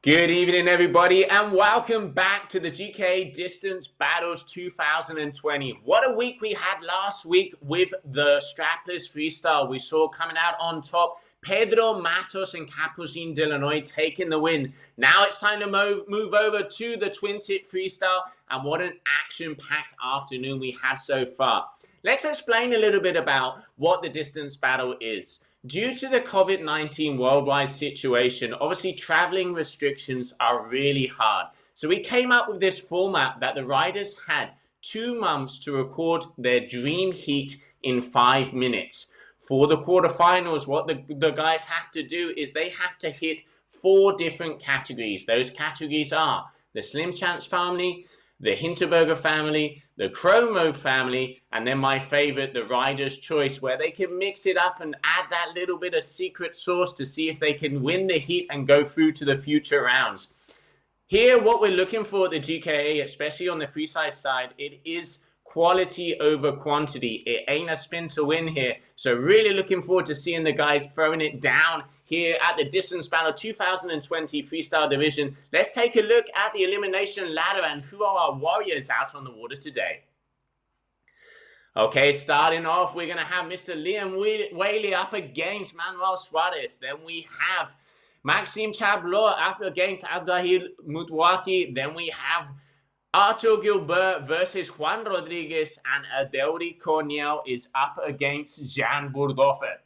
Good evening, everybody, and welcome back to the GKA Distance Battles 2020. What a week we had last week with the strapless freestyle. We saw coming out on top Pedro Matos and Capucin Delanoy taking the win. Now it's time to move over to the Twintip Freestyle, and what an action-packed afternoon we had so far. Let's explain a little bit about what the distance battle is. Due to the COVID-19 worldwide situation, obviously traveling restrictions are really hard. So we came up with this format that the riders had 2 months to record their dream heat in 5 minutes. For the quarterfinals, what the guys have to do is they have to hit 4 different categories. Those categories are the Slim Chance family, the Hinterberger family, the Chromo family, and then my favorite, the Rider's Choice, where they can mix it up and add that little bit of secret sauce to see if they can win the heat and go through to the future rounds. Here, what we're looking for at the GKA, especially on the freestyle side, it is quality over quantity. It ain't a spin to win here. So really looking forward to seeing the guys throwing it down here at the Distance Battle 2020 Freestyle Division. Let's take a look at the elimination ladder and who are our warriors out on the water today. Okay, starting off, we're going to have Mr. Liam Whaley up against Manuel Suarez. Then we have Maxim Chablo up against Abdi Mutwaki. Then we have Artur Gilbert versus Juan Rodriguez, and Adel Cornell is up against Jan Burdoffer.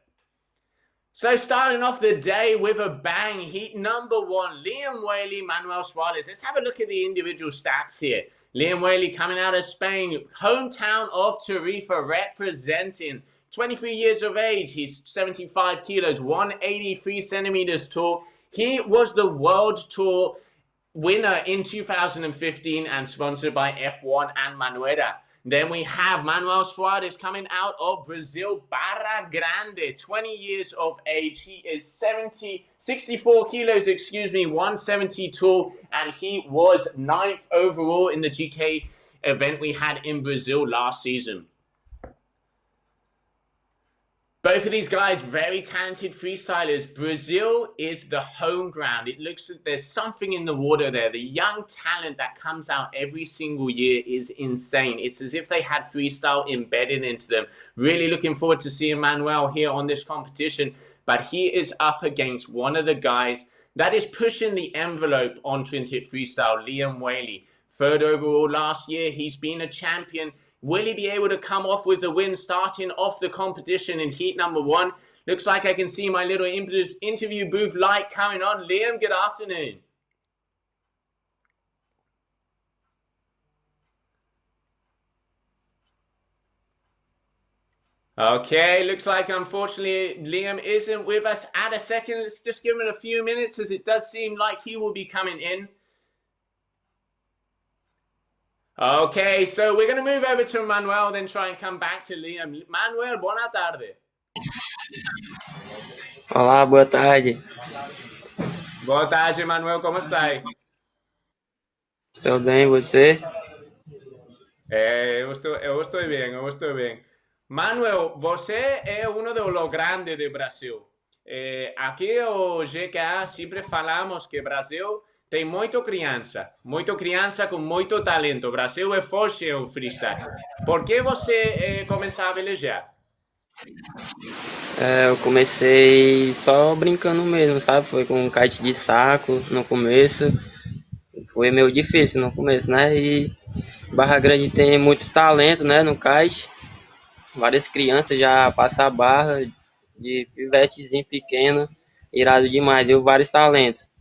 So starting off the day with a bang, heat number 1, Liam Whaley, Manuel Suarez. Let's have a look at the individual stats here. Liam Whaley coming out of Spain, hometown of Tarifa, representing 23 years of age. He's 75 kilos, 183 centimeters tall. He was the World Tour winner in 2015 and sponsored by F1 and Manuela. Then we have Manuel Suarez coming out of Brazil, Barra Grande, 20 years of age. He is 64 kilos, 170 tall, and he was 9th overall in the GK event we had in Brazil last season. Both of these guys, very talented freestylers. Brazil is the home ground. It looks like there's something in the water there. The young talent that comes out every single year is insane. It's as if they had freestyle embedded into them. Really looking forward to seeing Manuel here on this competition. But he is up against one of the guys that is pushing the envelope on Twintip Freestyle, Liam Whaley. 3rd overall last year. He's been a champion. Will he be able to come off with the win starting off the competition in heat number 1? Looks like I can see my little interview booth light coming on. Liam, good afternoon. Okay, looks like unfortunately Liam isn't with us at a second. Let's just give him a few minutes as it does seem like he will be coming in. Okay, so we're going to move over to Manuel, then try and come back to Liam. Manuel, buona tarde. Olá, boa tarde. Boa tarde, Manuel, como está? Estou bem, você? Eu estou bem, eu estou bem. Manuel, você é um dos grandes do Brasil. Aqui o GKA sempre falamos que Brasil tem muita criança com muito talento. Brasil é forte no freestyle. Por que você começou a velejar? Eu comecei só brincando mesmo, sabe? Foi com um kite de saco no começo. Foi meio difícil no começo, né? E Barra Grande tem muitos talentos, né? No kite. Várias crianças já passam a barra de pivetezinho pequeno. Irado demais, viu? Vários talentos.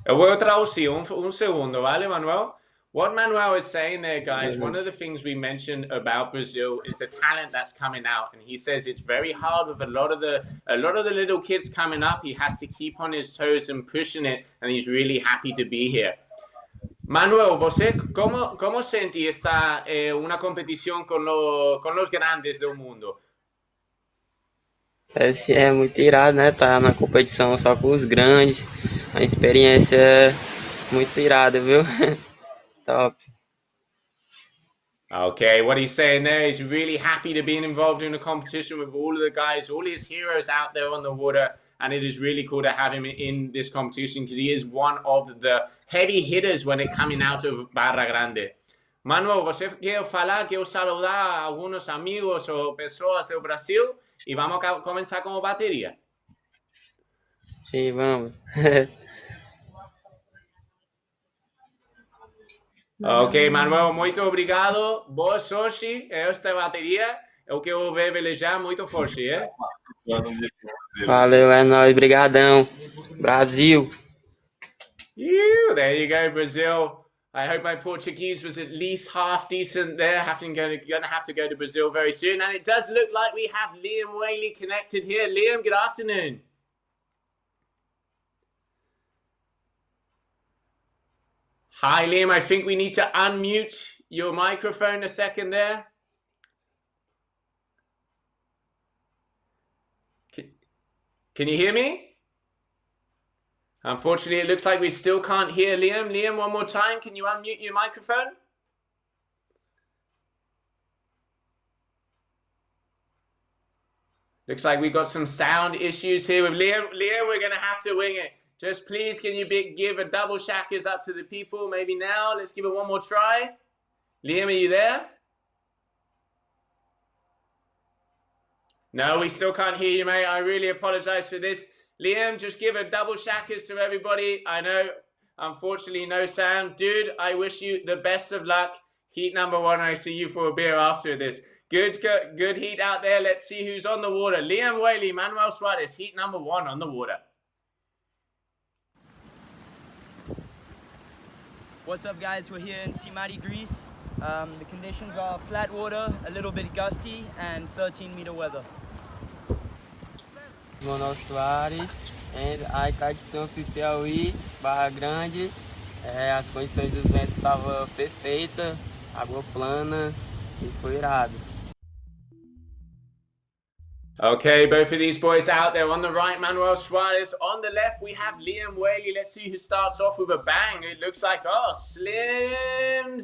Eu vou traduzir segundo, vale, Manuel? What Manuel is saying there, guys, one of the things we mentioned about Brazil is the talent that's coming out, and he says it's very hard with a lot of the little kids coming up. He has to keep on his toes and pushing it, and he's really happy to be here. Manuel, você como senti esta una competición con los grandes del mundo? Esse é muito irado, né? Tá na competição só com os grandes. Uma experiência muito irada, viu? Top. Okay, what he's saying there is really happy to be involved in a competition with all of the guys, all his heroes out there on the water, and it is really cool to have him in this competition because he is one of the heavy hitters when it coming out of Barra Grande. Manuel, você quer falar, quer saludar alguns amigos ou pessoas do Brasil e vamos começar com a bateria. Sim, vamos. Ok, Manuel, muito obrigado. Boa sorte. Esta bateria é o que eu vou velejar muito forte, é? Valeu, é nóis, brigadão. Brasil. There you go, Brazil. I hope my Portuguese was at least half decent there. Gonna have to go to Brazil very soon. And it does look like we have Liam Whaley connected here. Liam, good afternoon. Hi, Liam. I think we need to unmute your microphone a second there. Can you hear me? Unfortunately, it looks like we still can't hear Liam. Liam, one more time. Can you unmute your microphone? Looks like we've got some sound issues here with Liam. Liam, we're going to have to wing it. Just please, can you give a double shackers up to the people? Maybe now. Let's give it one more try. Liam, are you there? No, we still can't hear you, mate. I really apologize for this. Liam, just give a double shackers to everybody. I know, unfortunately, no sound. Dude, I wish you the best of luck. Heat number 1, I see you for a beer after this. Good heat out there. Let's see who's on the water. Liam Whaley, Manuel Suarez, heat number 1 on the water. What's up, guys? We're here in Timari, Greece. The conditions are flat water, a little bit gusty, and 13-meter weather. Manuel Suarez, and aí tá de São Piauí, Barra Grande. As condições do vento estavam perfeitas, água plana e foi irado. Okay, both of these boys out there. On the right, Manuel Suarez. On the left, we have Liam Whaley. Let's see who starts off with a bang. It looks like, oh, slim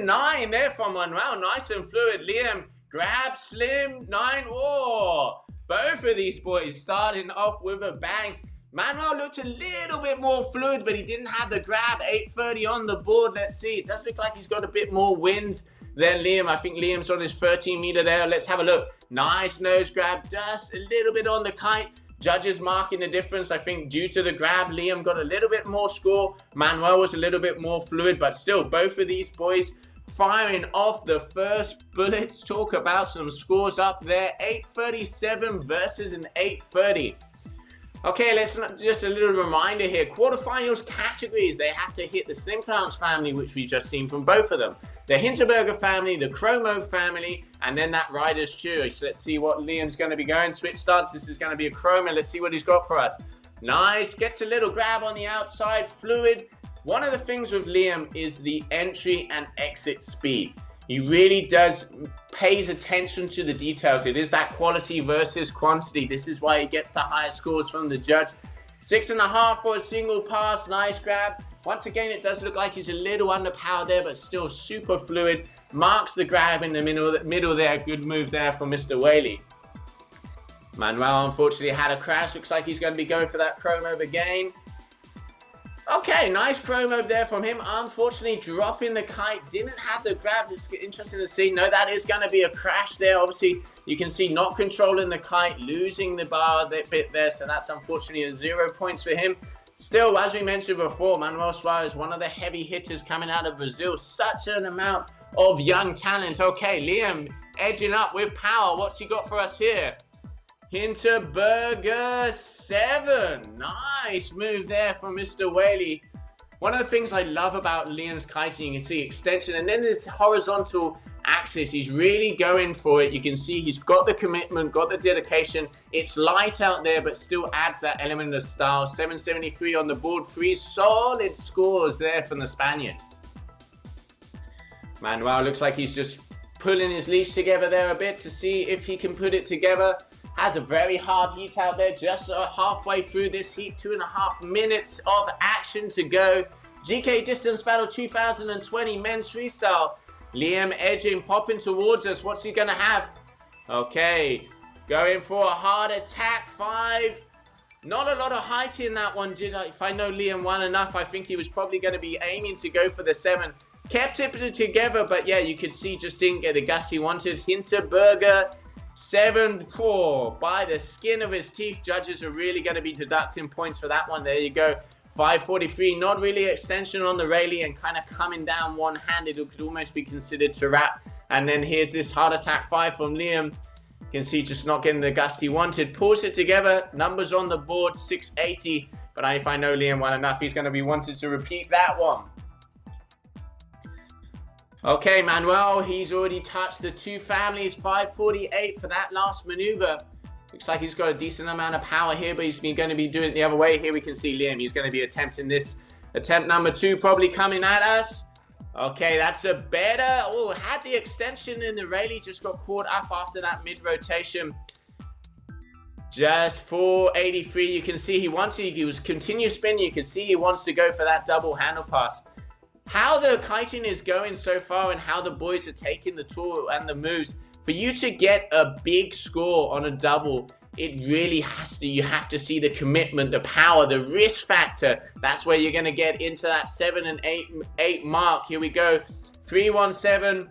9 there from Manuel. Nice and fluid. Liam, grab, slim 9. Oh, both of these boys starting off with a bang. Manuel looked a little bit more fluid, but he didn't have the grab. 8:30 on the board. Let's see. It does look like he's got a bit more wind than Liam. I think Liam's on his 13-meter there. Let's have a look. Nice nose grab. Just a little bit on the kite. Judges marking the difference. I think due to the grab, Liam got a little bit more score. Manuel was a little bit more fluid, but still, both of these boys firing off the first bullets. Talk about some scores up there. 8:37 versus an 8:30. Okay, just a little reminder here. Quarterfinals categories, they have to hit the Slim Plants family, which we just seen from both of them. The Hinterberger family, the Chromo family, and then that Rider's Choice. Let's see what Liam's going to be going. Switch stance. This is going to be a Chromo. Let's see what he's got for us. Nice. Gets a little grab on the outside. Fluid. One of the things with Liam is the entry and exit speed. He really pays attention to the details. It is that quality versus quantity. This is why he gets the highest scores from the judge. 6.5 for a single pass. Nice grab. Once again, it does look like he's a little underpowered there, but still super fluid. Marks the grab in the middle there. Good move there from Mr. Whaley. Manuel unfortunately had a crash. Looks like he's going to be going for that chrome over again. Okay, nice promo there from him. Unfortunately, dropping the kite. Didn't have the grab. It's interesting to see. No, that is going to be a crash there. Obviously, you can see not controlling the kite, losing the bar bit there. So that's unfortunately 0 points for him. Still, as we mentioned before, Manuel Suarez, one of the heavy hitters coming out of Brazil. Such an amount of young talent. Okay, Liam edging up with power. What's he got for us here? Hinterberger 7. Nice move there from Mr. Whaley. One of the things I love about Liam's kiting, you can see extension and then this horizontal axis. He's really going for it. You can see he's got the commitment, got the dedication. It's light out there, but still adds that element of style. 773 on the board. 3 solid scores there from the Spaniard. Manuel looks like he's just pulling his leash together there a bit to see if he can put it together. Has a very hard heat out there, just halfway through this heat, 2.5 minutes of action to go. GKA Distance Battle 2020 Men's Freestyle. Liam edging, popping towards us. What's he going to have? Okay, going for a hard attack. 5, Not a lot of height in that one, did I? If I know Liam well enough, I think he was probably going to be aiming to go for the 7. Kept it together, but yeah, you could see just didn't get the gust he wanted. Hinterberger, 7. Oh, by the skin of his teeth. Judges are really going to be deducting points for that one. There you go. 5:43. Not really extension on the rally and kind of coming down one-handed. It could almost be considered to wrap. And then here's this heart attack 5 from Liam. You can see just not getting the gust he wanted. Pulls it together. Numbers on the board, 680. But if I know Liam well enough, he's going to be wanting to repeat that one. Okay, Manuel, he's already touched the 2 families. 5:48 for that last maneuver. Looks like he's got a decent amount of power here, but he's going to be doing it the other way. Here we can see Liam. He's going to be attempting this. Attempt number 2 probably coming at us. Okay, that's a better. Oh, had the extension in the rally. Just got caught up after that mid-rotation. Just 483. You can see he was continue spinning. You can see he wants to go for that double handle pass. How the kiting is going so far and how the boys are taking the tour and the moves. For you to get a big score on a double, it really you have to see the commitment, the power, the risk factor. That's where you're going to get into that 7 and 8 mark. Here we go. 317.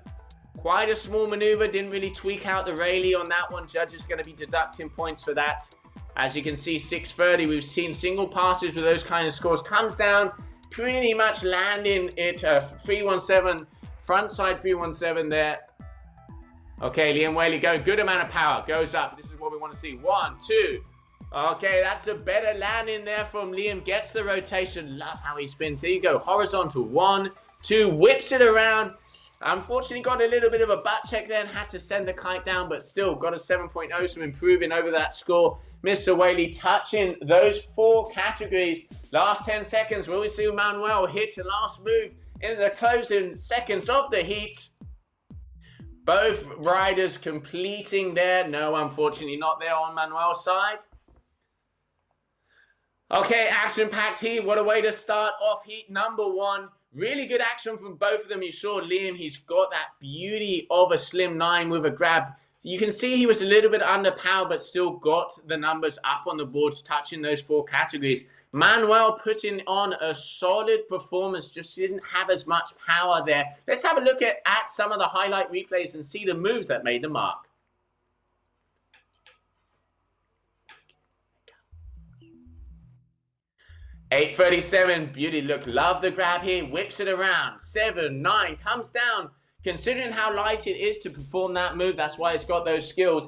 Quite a small maneuver. Didn't really tweak out the rally on that one. Judge is going to be deducting points for that. As you can see, 630. We've seen single passes with those kind of scores. Comes down, pretty much landing it. 317. Front side 317 there. Okay, Liam Whaley going. Good amount of power. Goes up. This is what we want to see. 1, 2. Okay, that's a better landing there from Liam. Gets the rotation. Love how he spins. Here you go. Horizontal. 1, 2. Whips it around. Unfortunately, got a little bit of a butt check there and had to send the kite down, but still got a 7.0, so improving over that score. Mr. Whaley touching those 4 categories. Last 10 seconds. Will we see Manuel hit the last move in the closing seconds of the heat? Both riders completing there. No, unfortunately not there on Manuel's side. Okay, action-packed heat. What a way to start off heat number 1. Really good action from both of them. You saw Liam, he's got that beauty of a slim 9 with a grab. You can see he was a little bit under power, but still got the numbers up on the boards, touching those 4 categories. Manuel putting on a solid performance, just didn't have as much power there. Let's have a look at some of the highlight replays and see the moves that made the mark. $8.37, beauty, look, love the grab here, whips it around. 7, 9, comes down. Considering how light it is to perform that move, that's why it's got those skills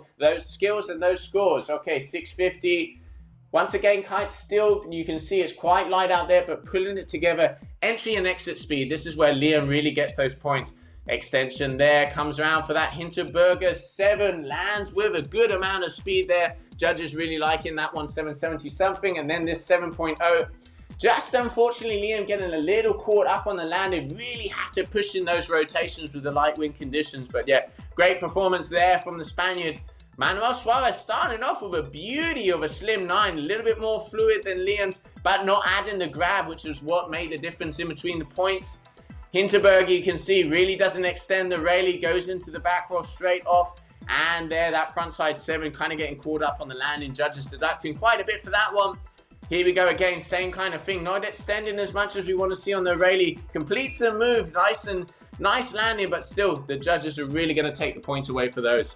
and those scores. Okay, 650. Once again, kite still, you can see it's quite light out there, but pulling it together, entry and exit speed. This is where Liam really gets those points. Extension there, comes around for that Hinterberger. 7, lands with a good amount of speed there. Judges really liking that one, 770 something. And then this 7.0. Just unfortunately, Liam getting a little caught up on the landing. Really have to push in those rotations with the light wind conditions. But yeah, great performance there from the Spaniard. Manuel Suarez starting off with a beauty of a slim 9, a little bit more fluid than Liam's, but not adding the grab, which is what made the difference in between the points. Hinterberger, you can see, really doesn't extend the rally, goes into the back roll straight off, and there, that front side 7 kind of getting caught up on the landing. Judges deducting quite a bit for that one. Here we go again, same kind of thing, not extending as much as we want to see on the rally. Completes the move, nice landing, but still, the judges are really going to take the points away for those.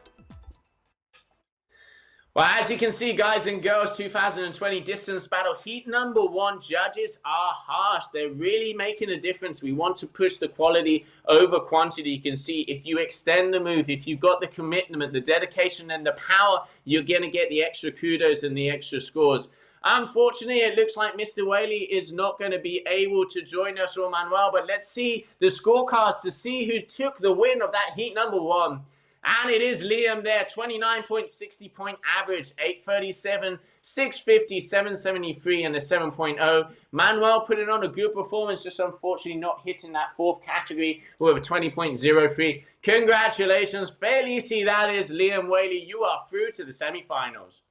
Well, as you can see, guys and girls, 2020 distance battle heat number 1. Judges are harsh. They're really making a difference. We want to push the quality over quantity. You can see if you extend the move, if you've got the commitment, the dedication, and the power, you're going to get the extra kudos and the extra scores. Unfortunately, it looks like Mr. Whaley is not going to be able to join us, or Manuel, but let's see the scorecards to see who took the win of that heat number 1. And it is Liam there, 29.60 point average, 837, 650, 773, and the 7.0. Manuel putting on a good performance, just unfortunately not hitting that 4th category with a 20.03. Congratulations, felicidades, Liam Whaley. You are through to the semifinals.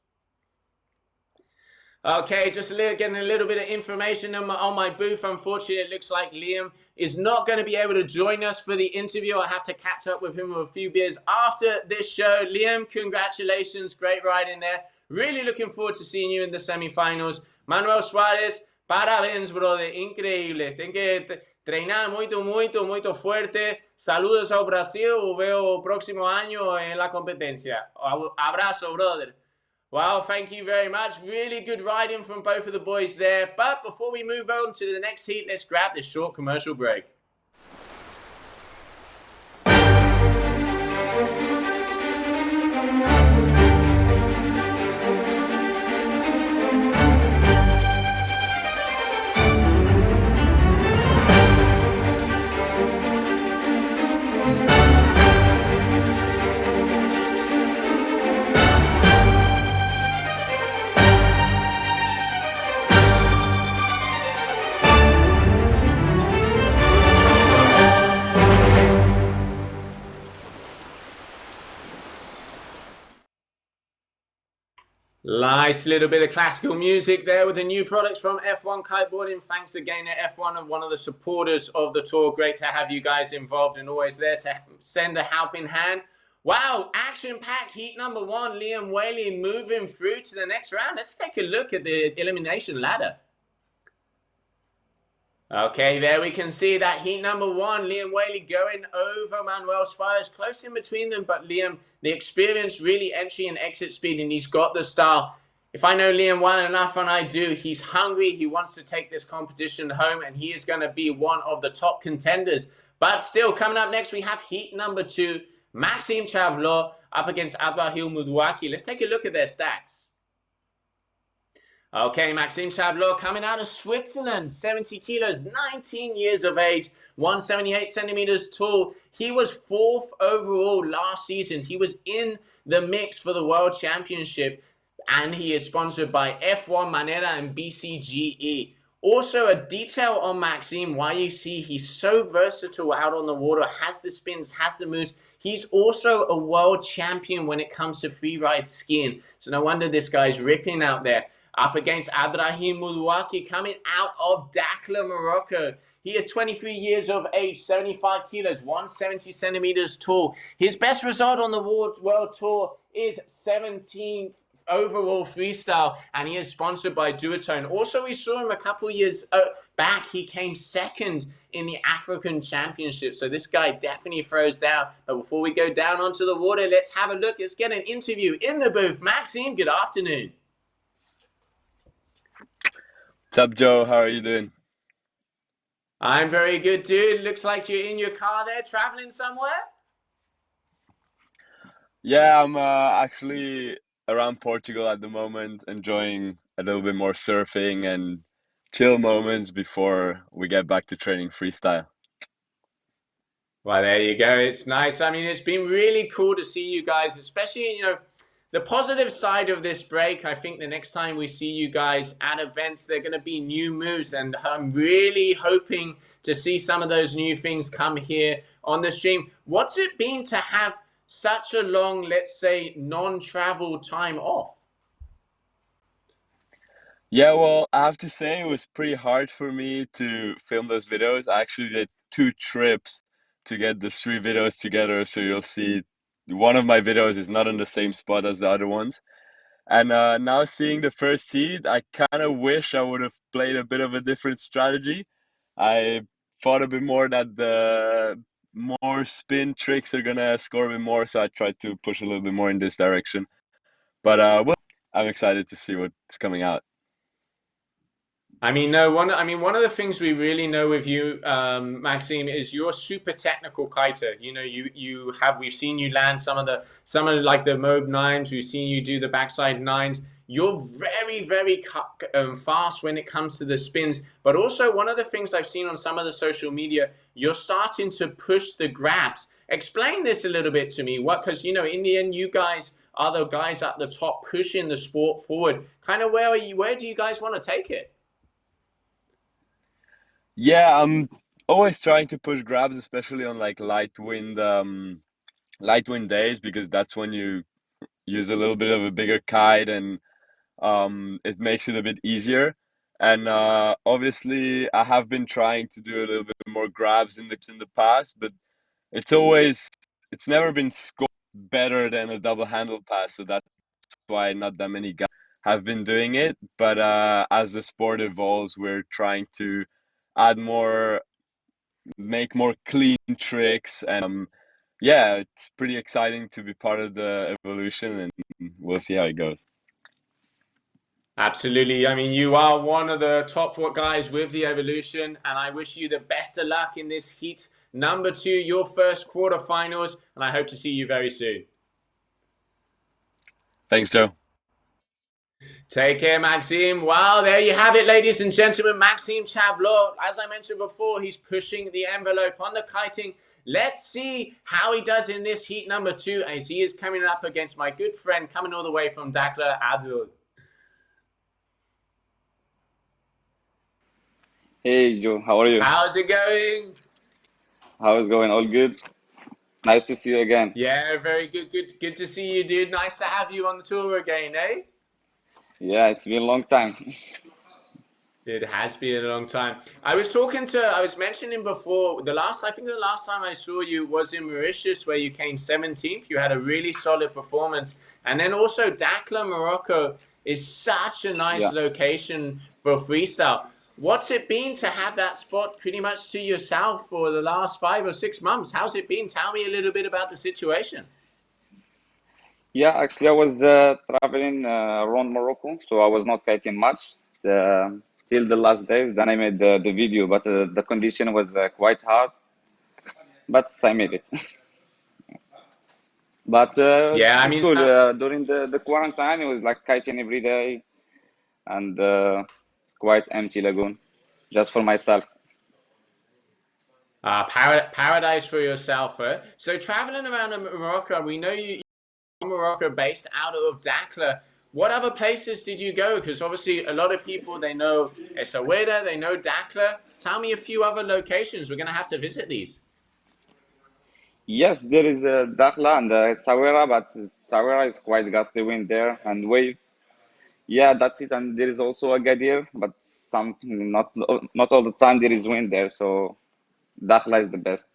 Okay, just getting a little bit of information on my booth. Unfortunately, it looks like Liam is not going to be able to join us for the interview. I'll have to catch up with him with a few beers after this show. Liam, congratulations. Great riding there. Really looking forward to seeing you in the semifinals. Manuel Suarez, parabéns, brother. Increíble. Tem que treinar muito fuerte. Saludos ao Brasil. Veo próximo año en la competencia. Abrazo, brother. Well, thank you very much. Really good riding from both of the boys there. But before we move on to the next heat, let's grab this short commercial break. Nice little bit of classical music there with the new products from F1 Kiteboarding. Thanks again to F1 and one of the supporters of the tour. Great to have you guys involved and always there to send a helping hand. Wow, action-packed heat number 1. Liam Whaley moving through to the next round. Let's take a look at the elimination ladder. Okay, there we can see that heat number 1, Liam Whaley going over Manuel Suarez, close in between them, but Liam, the experience, really entry and exit speed, and he's got the style. If I know Liam well enough, and I do, he's hungry, he wants to take this competition home, and he is going to be one of the top contenders. But still, coming up next, we have heat number 2, Maxim Chavo up against Mudi. Let's take a look at their stats. Okay, Maxim Chavo coming out of Switzerland, 70 kilos, 19 years of age, 178 centimeters tall. He was 4th overall last season. He was in the mix for the World Championship, and he is sponsored by F1 Manera and BCGE. Also, a detail on Maxim, why you see he's so versatile out on the water, has the spins, has the moves. He's also a world champion when it comes to freeride skiing. So no wonder this guy's ripping out there. Up against Mudi coming out of Dakar, Morocco. He is 23 years of age, 75 kilos, 170 centimeters tall. His best result on the World Tour is 17th overall freestyle, and he is sponsored by Duotone. Also, we saw him a couple years back. He came 2nd in the African Championship. So this guy definitely throws down. But before we go down onto the water, let's have a look. Let's get an interview in the booth. Maxim, good afternoon. What's up, Joe? How are you doing? I'm very good, dude. Looks like you're in your car there, traveling somewhere? Yeah, I'm actually around Portugal at the moment, enjoying a little bit more surfing and chill moments before we get back to training freestyle. Well, there you go. It's nice. I mean, it's been really cool to see you guys, especially, you know, the positive side of this break. I think the next time we see you guys at events, they're going to be new moves, and I'm really hoping to see some of those new things come here on the stream. What's it been to have such a long, let's say, non-travel time off? Yeah, well, I have to say it was pretty hard for me to film those videos. I actually did 2 trips to get the 3 videos together, so you'll see one of my videos is not in the same spot as the other ones. And now seeing the first heat, I kind of wish I would have played a bit of a different strategy. I thought a bit more that the more spin tricks are gonna score a bit more, so I tried to push a little bit more in this direction. But well, I'm excited to see what's coming out. I mean, no one. I mean, one of the things we really know with you, Maxim, is you're a super technical kiter. You know, we've seen you land some of like the Mobe 9s. We've seen you do the backside 9s. You're very fast when it comes to the spins. But also, one of the things I've seen on some of the social media, you're starting to push the grabs. Explain this a little bit to me. Because you know, in the end, you guys are the guys at the top pushing the sport forward. Kind of where do you guys want to take it? Yeah, I'm always trying to push grabs, especially on like light wind days, because that's when you use a little bit of a bigger kite and it makes it a bit easier. And obviously, I have been trying to do a little bit more grabs in the past, but it's never been scored better than a double handle pass. So that's why not that many guys have been doing it. But as the sport evolves, we're trying to add more, make more clean tricks, and yeah, it's pretty exciting to be part of the evolution, and we'll see how it goes. Absolutely. I mean, you are one of the top guys with the evolution, and I wish you the best of luck in this heat number 2, your first quarterfinals, and I hope to see you very soon. Thanks, Joe. Take care, Maxim. Well, there you have it, ladies and gentlemen. Maxim Chablo, as I mentioned before, he's pushing the envelope on the kiting. Let's see how he does in this heat number 2, as he is coming up against my good friend coming all the way from Dakar, Adel. Hey Joe, how are you? How's it going? How is going? All good? Nice to see you again. Yeah, very good. Good to see you, dude. Nice to have you on the tour again, eh? Yeah, it's been a long time. It has been a long time. I was mentioning before, I think the last time I saw you was in Mauritius, where you came 17th. You had a really solid performance. And then also Dakar, Morocco is such a nice location for freestyle. What's it been to have that spot pretty much to yourself for the last 5 or 6 months? How's it been? Tell me a little bit about the situation. Yeah, actually, I was traveling around Morocco, so I was not kiting much till the last days. Then I made the video, but the condition was quite hard. But I made it. But Yeah, I it's mean, cool. During the quarantine, it was like kiting every day, and it's quite empty lagoon, just for myself. paradise for yourself. So traveling around Morocco, we know you Morocco based out of Dakar. What other places did you go? Because obviously a lot of people, they know Essaouira, they know Dakar. Tell me a few other locations. We're going to have to visit these. Yes, there is a Dakhla and Essaouira, but Essaouira is quite gusty wind there and wave. Yeah, that's it. And there is also Agadir, but not all the time there is wind there. So Dakhla is the best.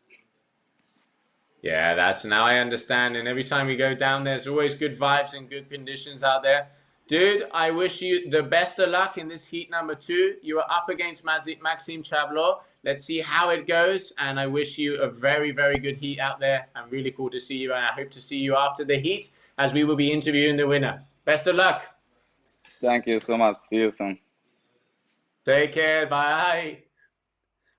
Yeah, now I understand. And every time we go down, there's always good vibes and good conditions out there. Dude, I wish you the best of luck in this heat number 2. You are up against Maxim Chablo. Let's see how it goes. And I wish you a very, very good heat out there. And really cool to see you. And I hope to see you after the heat, as we will be interviewing the winner. Best of luck. Thank you so much. See you soon. Take care. Bye.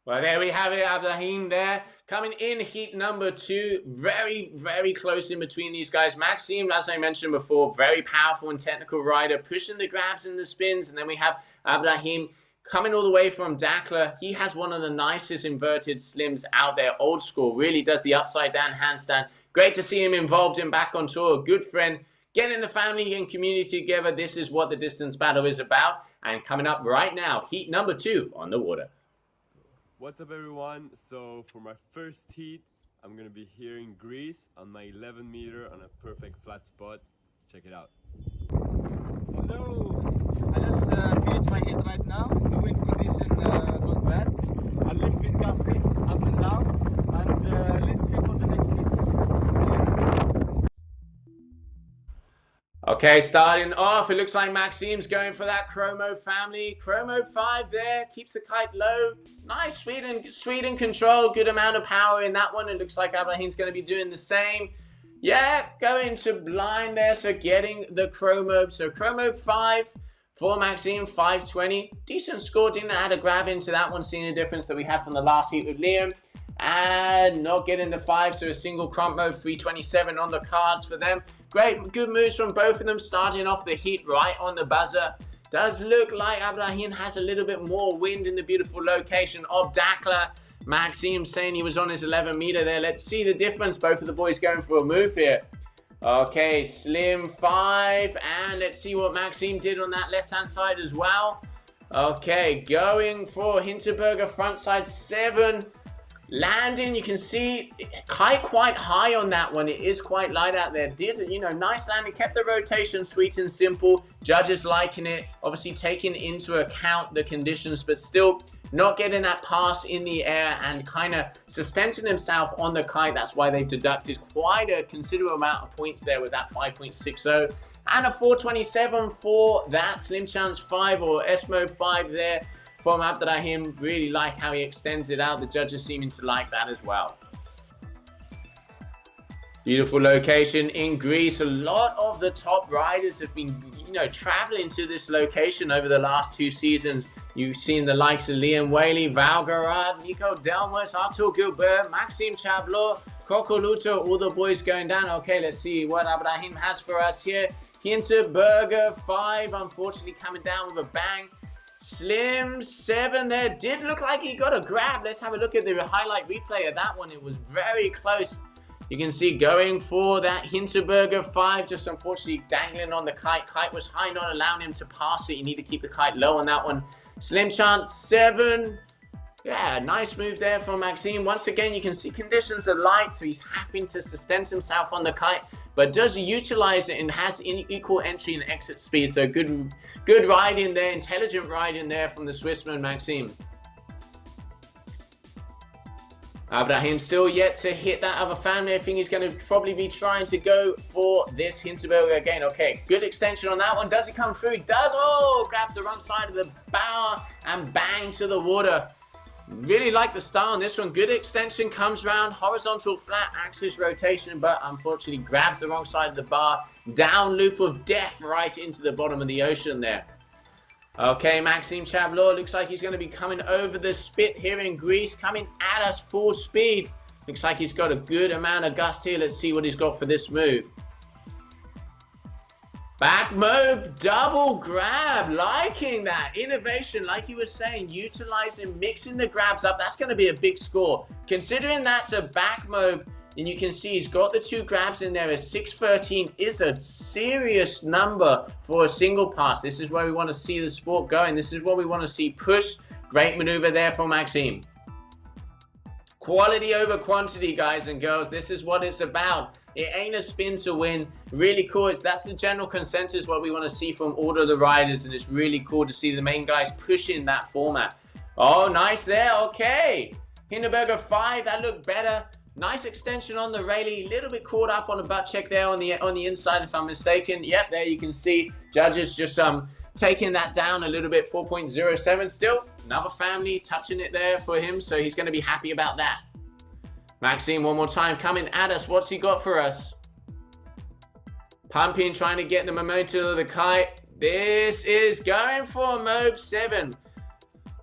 Well, there we have it. Abdi there. Coming in heat number 2, very, very close in between these guys. Maxim, as I mentioned before, very powerful and technical rider, pushing the grabs and the spins. And then we have Abdi coming all the way from Dakar. He has one of the nicest inverted slims out there, old school. Really does the upside down handstand. Great to see him involved in back on tour. Good friend. Getting the family and community together. This is what the distance battle is about. And coming up right now, heat number 2 on the water. What's up everyone? So for my first heat, I'm gonna be here in Greece on my 11 meter on a perfect flat spot. Check it out. Hello! I just finished my hit right now. The wind condition not bad. A little bit gusty, up and down. And let's see for the next hits. Cheers. Okay, starting off, it looks like Maxim's going for that Chromo family. Chromo 5 there, keeps the kite low. Nice, sweet and control. Good amount of power in that one. It looks like Abdi's going to be doing the same. Yeah, going to blind there, so getting the Chromo. So Chromo 5 for Maxim, 520. Decent score, didn't add a grab into that one, seeing the difference that we had from the last heat with Liam. And not getting the 5, so a single crump mode, 327 on the cards for them. Great, good moves from both of them, starting off the heat right on the buzzer. Does look like Abdi has a little bit more wind in the beautiful location of Dakar. Maxim saying he was on his 11 meter there. Let's see the difference. Both of the boys going for a move here. Okay, slim 5, and let's see what Maxim did on that left-hand side as well. Okay, going for Hinterberger frontside 7. Landing, you can see kite quite high on that one. It is quite light out there. Did, nice landing, kept the rotation sweet and simple. Judges liking it, obviously taking into account the conditions, but still not getting that pass in the air and kind of sustenting himself on the kite. That's why they've deducted quite a considerable amount of points there with that 5.60. And a 427 for that Slim Chance 5 or Esmo 5 there from Abdi. Really like how he extends it out. The judges seeming to like that as well. Beautiful location in Greece. A lot of the top riders have been, traveling to this location over the last 2 seasons. You've seen the likes of Liam Whaley, Valgarad, Nico Delmas, Artur Gilbert, Maxim Chablo, Kokoluto, all the boys going down. Okay, let's see what Abdi has for us here. Hinterberger 5, unfortunately coming down with a bang. Slim 7 there. Did look like he got a grab. Let's have a look at the highlight replay of that one. It was very close. You can see going for that Hinterberger 5, just unfortunately dangling on the kite. Kite was high, not allowing him to pass it. You need to keep the kite low on that one. Slim Chance 7. Yeah, nice move there from Maxim. Once again, you can see conditions are light, so he's having to sustain himself on the kite, but does utilize it and has equal entry and exit speed. So good ride in there, intelligent ride in there from the Swissman Maxim. Abdi still yet to hit that other family. I think he's going to probably be trying to go for this Hinterberger again. Okay, good extension on that one. Does he come through? He does. Oh, grabs the wrong side of the bow and bang to the water. Really like the style on this one. Good extension, comes round, horizontal flat axis rotation, but unfortunately grabs the wrong side of the bar. Down loop of death right into the bottom of the ocean there. Okay, Maxim Chablo looks like he's going to be coming over the spit here in Greece, coming at us full speed. Looks like he's got a good amount of gust here. Let's see what he's got for this move. Back mob, double grab, liking that. Innovation, like he was saying, utilizing, mixing the grabs up. That's going to be a big score. Considering that's a back mob, and you can see he's got the 2 grabs in there. A 613 is a serious number for a single pass. This is where we want to see the sport going. This is what we want to see push. Great maneuver there for Maxim. Quality over quantity, guys and girls. This is what it's about. It ain't a spin to win. Really cool. That's the general consensus, what we want to see from all of the riders, and it's really cool to see the main guys pushing that format. Oh, nice there. Okay. Hinterberger 5, that looked better. Nice extension on the Rayleigh. A little bit caught up on a butt check there on the inside, if I'm mistaken. Yep, there you can see judges just taking that down a little bit. 4.07. Still another family touching it there for him, so he's going to be happy about that. Maxim one more time coming at us. What's he got for us? Pumping, trying to get the momentum of the kite. This is going for Mob 7.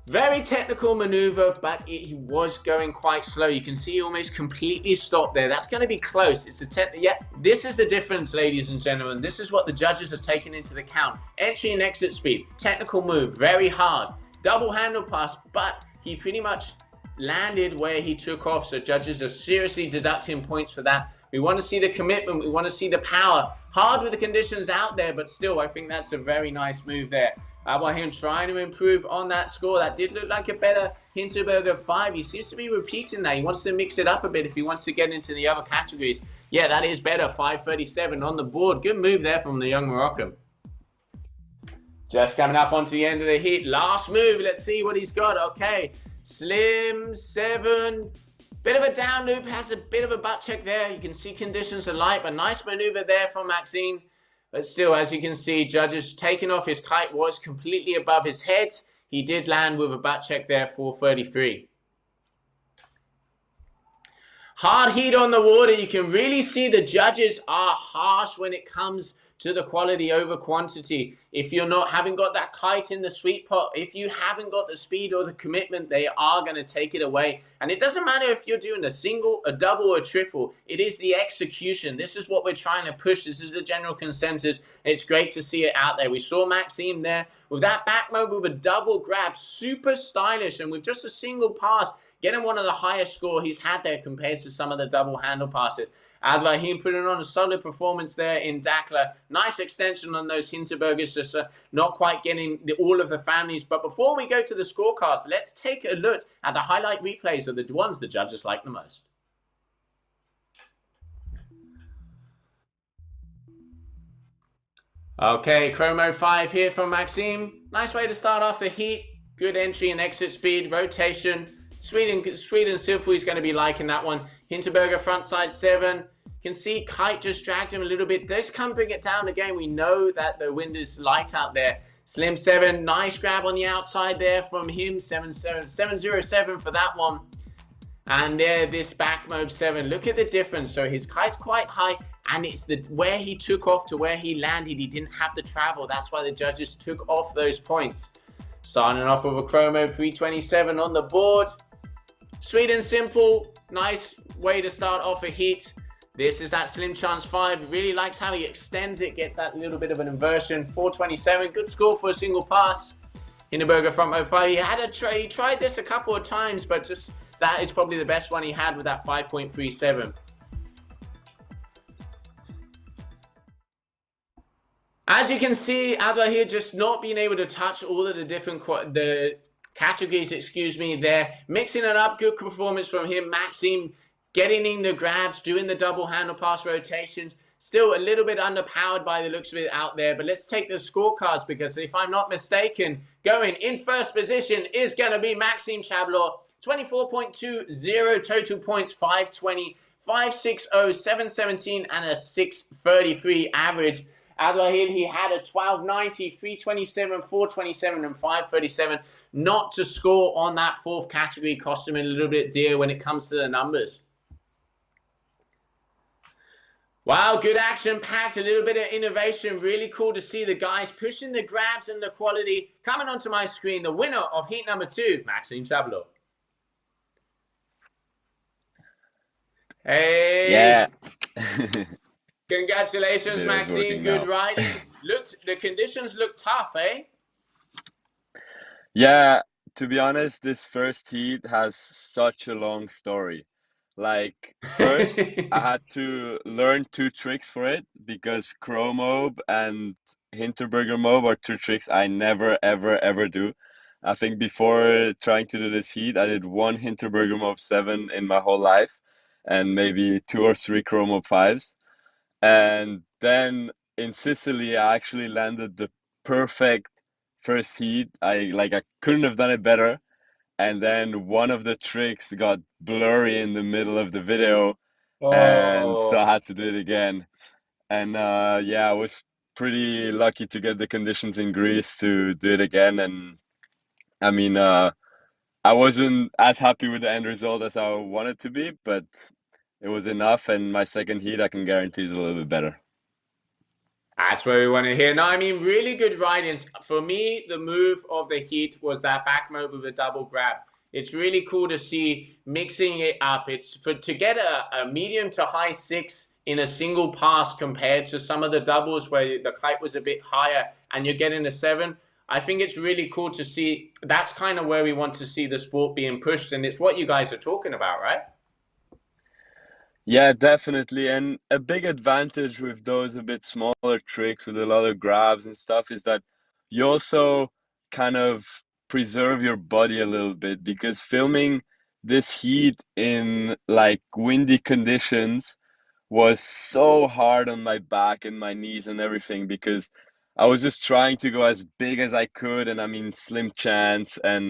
Very technical maneuver, but he was going quite slow. You can see he almost completely stopped there. That's going to be close. It's a yeah, this is the difference, ladies and gentlemen. This is what the judges have taken into account. Entry and exit speed. Technical move. Very hard. Double handle pass, but he pretty much landed where he took off. So judges are seriously deducting points for that. We want to see the commitment. We want to see the power. Hard with the conditions out there, but still, I think that's a very nice move there. Him trying to improve on that score. That did look like a better Hinterberger 5. He seems to be repeating that. He wants to mix it up a bit if he wants to get into the other categories. Yeah, that is better. 537 on the board. Good move there from the young Moroccan. Just coming up onto the end of the heat. Last move. Let's see what he's got. Okay. Slim 7. Bit of a down loop. Has a bit of a butt check there. You can see conditions are light, but nice maneuver there from Maxim. But still, as you can see, judges taking off. His kite was completely above his head. He did land with a butt check there, 433. Hard heat on the water. You can really see the judges are harsh when it comes to the quality over quantity. If you're not haven't got that kite in the sweet pot, if you haven't got the speed or the commitment, they are going to take it away. And it doesn't matter if you're doing a single, a double, or a triple. It is the execution. This is what we're trying to push. This is the general consensus. It's great to see it out there. We saw Maxim there with that back move with a double grab, super stylish, and with just a single pass, getting one of the highest score he's had there compared to some of the double handle passes. Adel putting on a solid performance there in Dakla. Nice extension on those Hinterbergers, just not quite getting all of the families. But before we go to the scorecards, let's take a look at the highlight replays of the ones the judges like the most. Okay, Chromo 5 here from Maxim. Nice way to start off the heat. Good entry and exit speed, rotation. Sweet and simple, he's going to be liking that one. Hinterberger front side 7. can see Kite just dragged him a little bit. Does come bring it down again. We know that the wind is light out there. Slim 7, nice grab on the outside there from him. 707 for that one. And there, this back mob 7. Look at the difference. So his Kite's quite high, and it's where he took off to where he landed. He didn't have the travel. That's why the judges took off those points. Starting off with a Chromo 327 on the board. Sweet and simple. Nice way to start off a heat. This is that Slim Chance 5. Really likes how he extends it, gets that little bit of an inversion. 427, good score for a single pass. Hindenburger front 05. He tried this a couple of times, but just that is probably the best one he had with that 5.37. As you can see, Adel here just not being able to touch all of the different categories, excuse me, there. Mixing it up, good performance from him. Maxim getting in the grabs, doing the double handle pass rotations. Still a little bit underpowered by the looks of it out there. But let's take the scorecards, because if I'm not mistaken, going in first position is going to be Maxim Chablo. 24.20 total points, 520, 560, 717, and a 633 average. Adel, he had a 1290, 327, 427, and 537. Not to score on that fourth category cost him a little bit dear when it comes to the numbers. Wow, good action packed, a little bit of innovation. Really cool to see the guys pushing the grabs and the quality. Coming onto my screen, the winner of heat number 2, Maxim Chablo. Hey. Yeah. Congratulations, Maxim. Good riding. The conditions look tough, eh? Yeah, to be honest, this first heat has such a long story. Like, first, I had to learn 2 tricks for it, because Crow Mob and Hinterberger Mob are 2 tricks I never, ever, ever do. I think before trying to do this heat, I did 1 Hinterberger Mob 7 in my whole life, and maybe 2 or 3 Crow Mob 5s. And then in Sicily, I actually landed the perfect first heat. I couldn't have done it better. And then one of the tricks got blurry in the middle of the video, and so I had to do it again. And yeah, I was pretty lucky to get the conditions in Greece to do it again. And I mean, I wasn't as happy with the end result as I wanted to be, but it was enough. And my second heat, I can guarantee, is a little bit better. That's what we want to hear. No, I mean, really good ridings. For me, the move of the heat was that back move with a double grab. It's really cool to see mixing it up. It's to get a medium to high 6 in a single pass compared to some of the doubles where the kite was a bit higher and you're getting a 7. I think it's really cool to see. That's kind of where we want to see the sport being pushed, and it's what you guys are talking about, right? Yeah, definitely. And a big advantage with those a bit smaller tricks with a lot of grabs and stuff is that you also kind of preserve your body a little bit, because filming this heat in like windy conditions was so hard on my back and my knees and everything, because I was just trying to go as big as I could. And I mean, Slim Chance and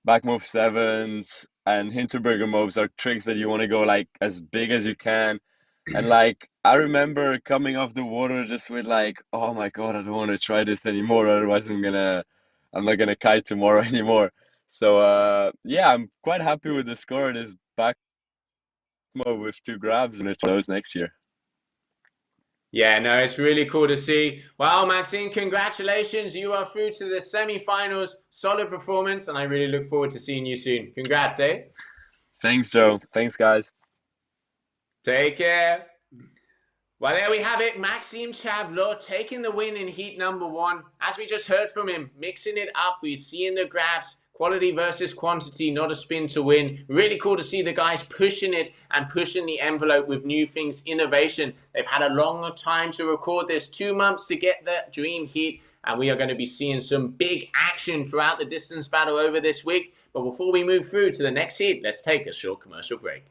back move 7s and Hinterberger moves are tricks that you want to go like as big as you can. And like, I remember coming off the water just with like, oh my God, I don't want to try this anymore. Otherwise I'm not gonna kite tomorrow anymore. So yeah, I'm quite happy with the score of this back move with 2 grabs, and it shows next year. Yeah, no, it's really cool to see. Well, Maxim, congratulations. You are through to the semi-finals. Solid performance, and I really look forward to seeing you soon. Congrats, eh? Thanks, Joe. Thanks, guys. Take care. Well, there we have it. Maxim Chablo taking the win in heat number 1. As we just heard from him, mixing it up. We're seeing the grabs. Quality versus quantity, not a spin to win. Really cool to see the guys pushing it and pushing the envelope with new things, innovation. They've had a long time to record this, 2 months to get the dream heat, and we are going to be seeing some big action throughout the distance battle over this week. But before we move through to the next heat, let's take a short commercial break.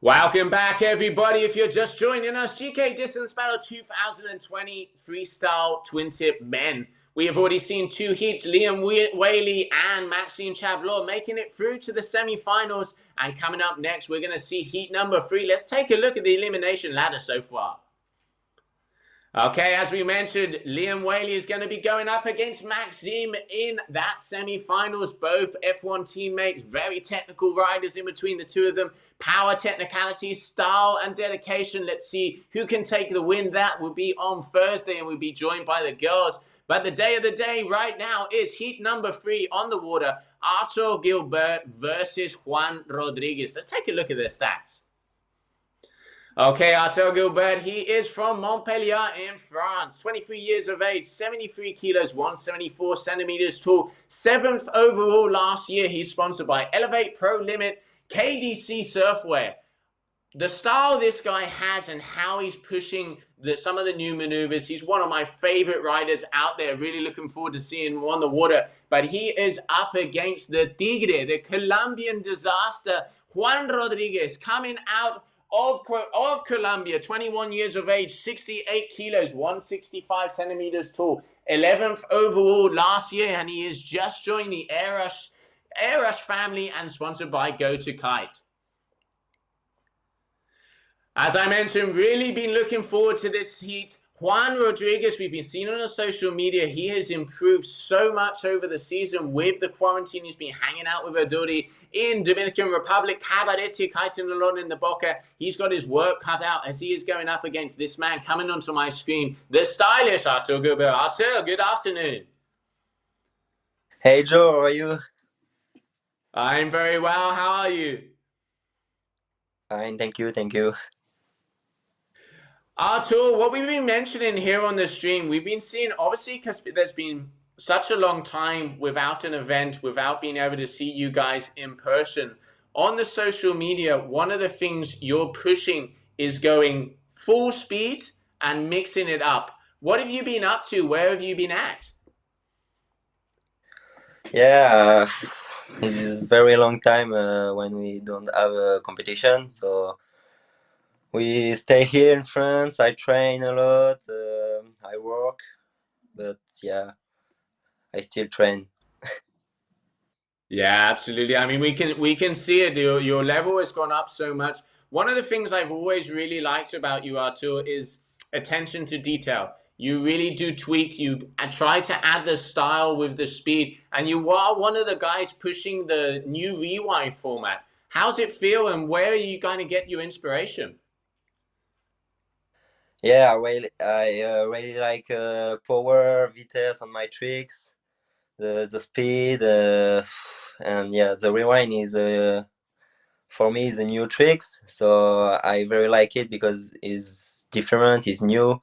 Welcome back, everybody. If you're just joining us, GK Distance Battle 2020 Freestyle Twintip Men. We have already seen two heats, Liam Whaley and Maxim Chavlo making it through to the semi-finals. And coming up next, we're going to see heat number 3. Let's take a look at the elimination ladder so far. Okay, as we mentioned, Liam Whaley is going to be going up against Maxim in that semi-finals. Both F1 teammates, very technical riders in between the two of them. Power, technicality, style, and dedication. Let's see who can take the win. That will be on Thursday, and we'll be joined by the girls. But the day of the day right now is heat number 3 on the water. Arur Gilbert versus Juan Rodriguez. Let's take a look at their stats. Okay, Arur Gilbert, he is from Montpellier in France. 23 years of age, 73 kilos, 174 centimeters tall. 7th overall last year. He's sponsored by Elevate Pro Limit, KDC Surfwear. The style this guy has and how he's pushing some of the new maneuvers. He's one of my favorite riders out there. Really looking forward to seeing him on the water. But he is up against the Tigre, the Colombian disaster, Juan Rodriguez, coming out of Colombia, 21 years of age, 68 kilos, 165 centimeters tall, 11th overall last year, and he is just joined the Air Rush family and sponsored by Go to Kite. As I mentioned, really been looking forward to this heat. Juan Rodriguez, we've been seeing on social media, he has improved so much over the season with the quarantine. He's been hanging out with Adel in Dominican Republic, Cabarete, kiting a lot in the Boca. He's got his work cut out as he is going up against this man coming onto my screen, the stylish Arur Gilbert. Arur, good afternoon. Hey Joe, how are you? I'm very well. How are you? Fine, thank you. Arur, what we've been mentioning here on the stream, we've been seeing, obviously, because there's been such a long time without an event, without being able to see you guys in person. On the social media, one of the things you're pushing is going full speed and mixing it up. What have you been up to? Where have you been at? Yeah, this is very long time when we don't have a competition, so we stay here in France. I train a lot, I work, but yeah, I still train. Yeah, absolutely. I mean, we can see it. Your level has gone up so much. One of the things I've always really liked about you, Arur, is attention to detail. You really do tweak. You try to add the style with the speed, and you are one of the guys pushing the new rewind format. How's it feel, and where are you going to get your inspiration? Yeah, I really like power, vitesse on my tricks, the speed, and yeah, the rewind is for me is a new tricks, so I very like it because it's different, it's new.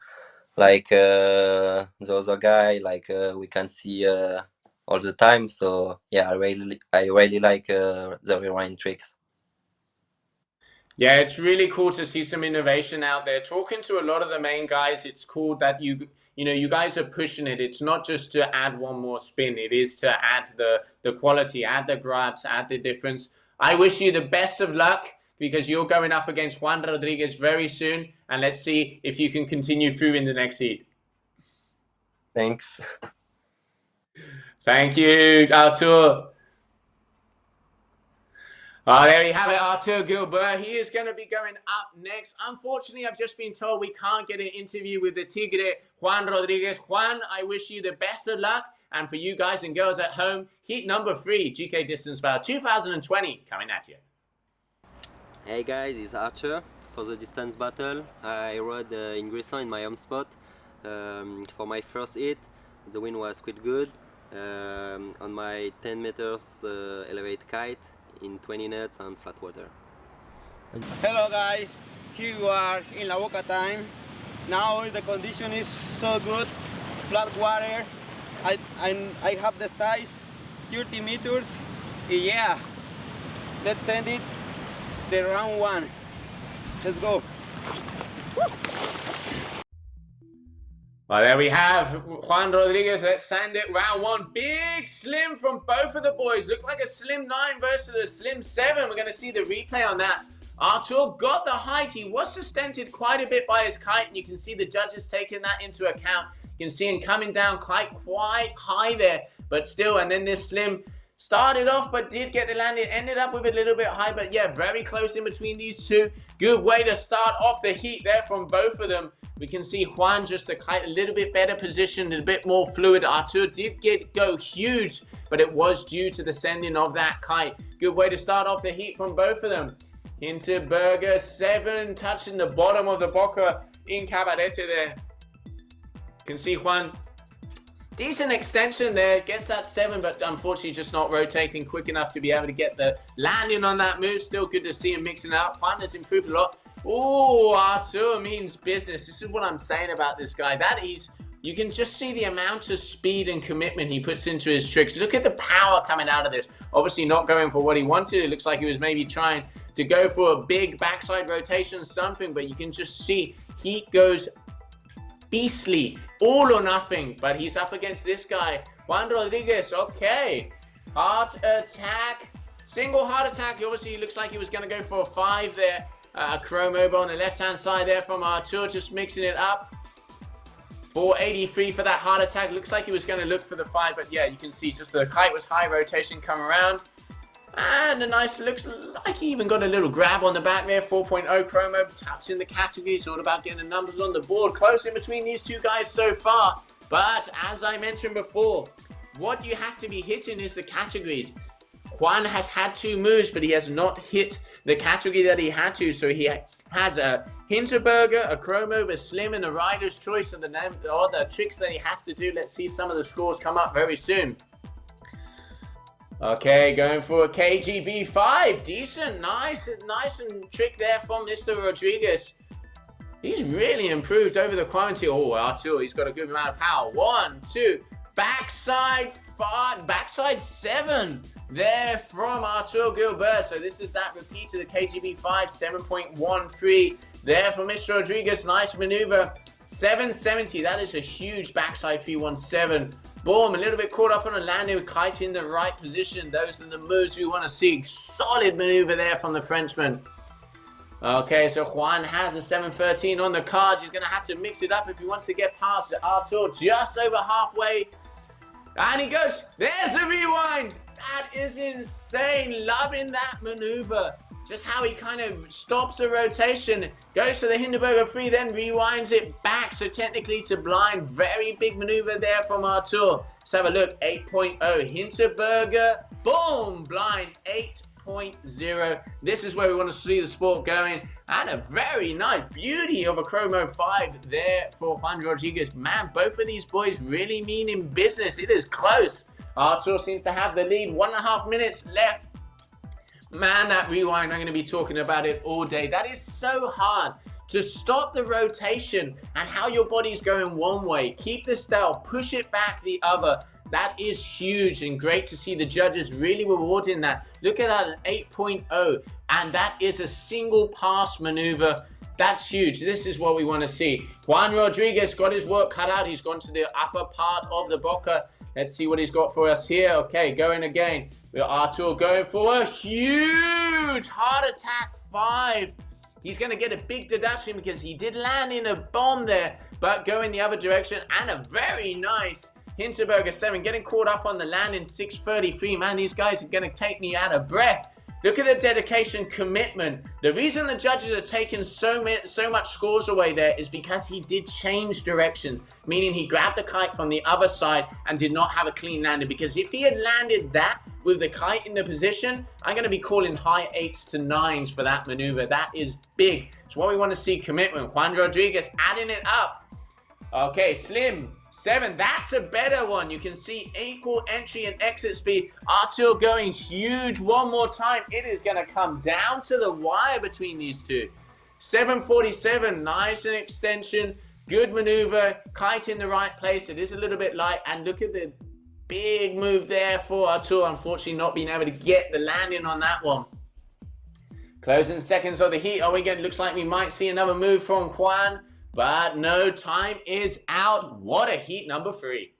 Like the other guy, like we can see all the time. So yeah, I really like the rewind tricks. Yeah, it's really cool to see some innovation out there. Talking to a lot of the main guys, it's cool that you guys are pushing it. It's not just to add one more spin. It is to add the quality, add the grabs, add the difference. I wish you the best of luck because you're going up against Juan Rodriguez very soon. And let's see if you can continue through in the next heat. Thanks. Thank you, Arur. Oh, there you have it, Arur Gilbert. He is going to be going up next. Unfortunately, I've just been told we can't get an interview with the Tigre, Juan Rodriguez. Juan, I wish you the best of luck. And for you guys and girls at home, heat number 3, GK Distance Battle 2020, coming at you. Hey guys, it's Arur for the distance battle. I rode in Grisson in my home spot for my first hit. The wind was quite good on my 10 meters elevate kite in 20 knots on flat water. Hello guys, here we are in La Boca time. Now the condition is so good, flat water. I have the size 30 meters. Yeah, let's send it the round 1. Let's go. Well, there we have Juan Rodriguez. Let's send it round 1. Big slim from both of the boys. Looked like a slim 9 versus a slim 7. We're going to see the replay on that. Artur got the height. He was suspended quite a bit by his kite, and you can see the judges taking that into account. You can see him coming down quite high there, but still, and then this Slim started off but did get the landing, ended up with a little bit high, but yeah, very close in between these two. Good way to start off the heat there from both of them. We can see Juan just the kite a little bit better positioned, a bit more fluid. Artur did go huge, but it was due to the sending of that kite. Good way to start off the heat from both of them. Into Burger 7, touching the bottom of the Boca in Cabarete there. You can see Juan, decent extension there, gets that 7, but unfortunately just not rotating quick enough to be able to get the landing on that move. Still good to see him mixing it up. Juan has improved a lot. Oh, Artur means business. This is what I'm saying about this guy. You can just see the amount of speed and commitment he puts into his tricks. Look at the power coming out of this. Obviously not going for what he wanted. It looks like he was maybe trying to go for a big backside rotation, something, but you can just see he goes beastly, all or nothing. But he's up against this guy, Juan Rodriguez. Okay, heart attack, single heart attack. Obviously, looks like he was going to go for a 5 there. Chrome over on the left-hand side there from Artur, just mixing it up. 483 for that heart attack. Looks like he was going to look for the 5, but yeah, you can see just the kite was high rotation come around. And a nice, looks like he even got a little grab on the back there. 4.0 chromo, touching the category. It's all about getting the numbers on the board. Close in between these two guys so far. But as I mentioned before, what you have to be hitting is the categories. Juan has had 2 moves, but he has not hit the category that he had to. So he has a Hinterberger, a Chrome over Slim, and a Rider's Choice of the tricks that you have to do. Let's see some of the scores come up very soon. Okay, going for a KGB 5. Decent, nice and trick there from Mr. Rodriguez. He's really improved over the quarantine. Oh, Artur, he's got a good amount of power. 1, 2, backside 5, backside 7 there from Artur Gilbert. So this is that repeat of the KGB 5, 7.13 there from Mr. Rodriguez. Nice maneuver. 770, that is a huge backside 317. Boom, a little bit caught up on a landing with kite in the right position. Those are the moves we want to see. Solid maneuver there from the Frenchman. Okay, so Juan has a 713 on the cards. He's going to have to mix it up if he wants to get past Artur just over halfway. And he goes, there's the rewind. That is insane. Loving that maneuver. Just how he kind of stops the rotation, goes to the Hindenburger 3, then rewinds it back. So technically to blind, very big maneuver there from Artur. Let's have a look, 8.0, Hindenburger, boom, blind, 8.0. This is where we want to see the sport going. And a very nice beauty of a Chromo 5 there for Juan Rodriguez. Man, both of these boys really mean in business. It is close. Artur seems to have the lead, 1.5 minutes left. Man, that rewind, I'm going to be talking about it all day. That is so hard to stop the rotation and how your body's going one way. Keep the style, push it back the other. That is huge and great to see the judges really rewarding that. Look at that, an 8.0, and that is a single pass maneuver. That's huge. This is what we want to see. Juan Rodriguez got his work cut out. He's gone to the upper part of the Boca. Let's see what he's got for us here. Okay, going again. Artur going for a huge heart attack 5. He's going to get a big deduction because he did land in a bomb there, but going the other direction. And a very nice Hinterberger 7, getting caught up on the landing 633. Man, these guys are going to take me out of breath. Look at the dedication, commitment. The reason the judges are taking so much scores away there is because he did change directions, meaning he grabbed the kite from the other side and did not have a clean landing. Because if he had landed that with the kite in the position, I'm going to be calling high 8s to 9s for that maneuver. That is big. It's what we want to see, commitment. Juan Rodriguez adding it up. Okay, Slim 7, that's a better one. You can see equal entry and exit speed. Artur going huge one more time. It is going to come down to the wire between these two. 747, nice and extension. Good maneuver. Kite in the right place. It is a little bit light. And look at the big move there for Artur. Unfortunately, not being able to get the landing on that one. Closing seconds of the heat. Oh, again, looks like we might see another move from Juan. But no, time is out. What a heat number 3.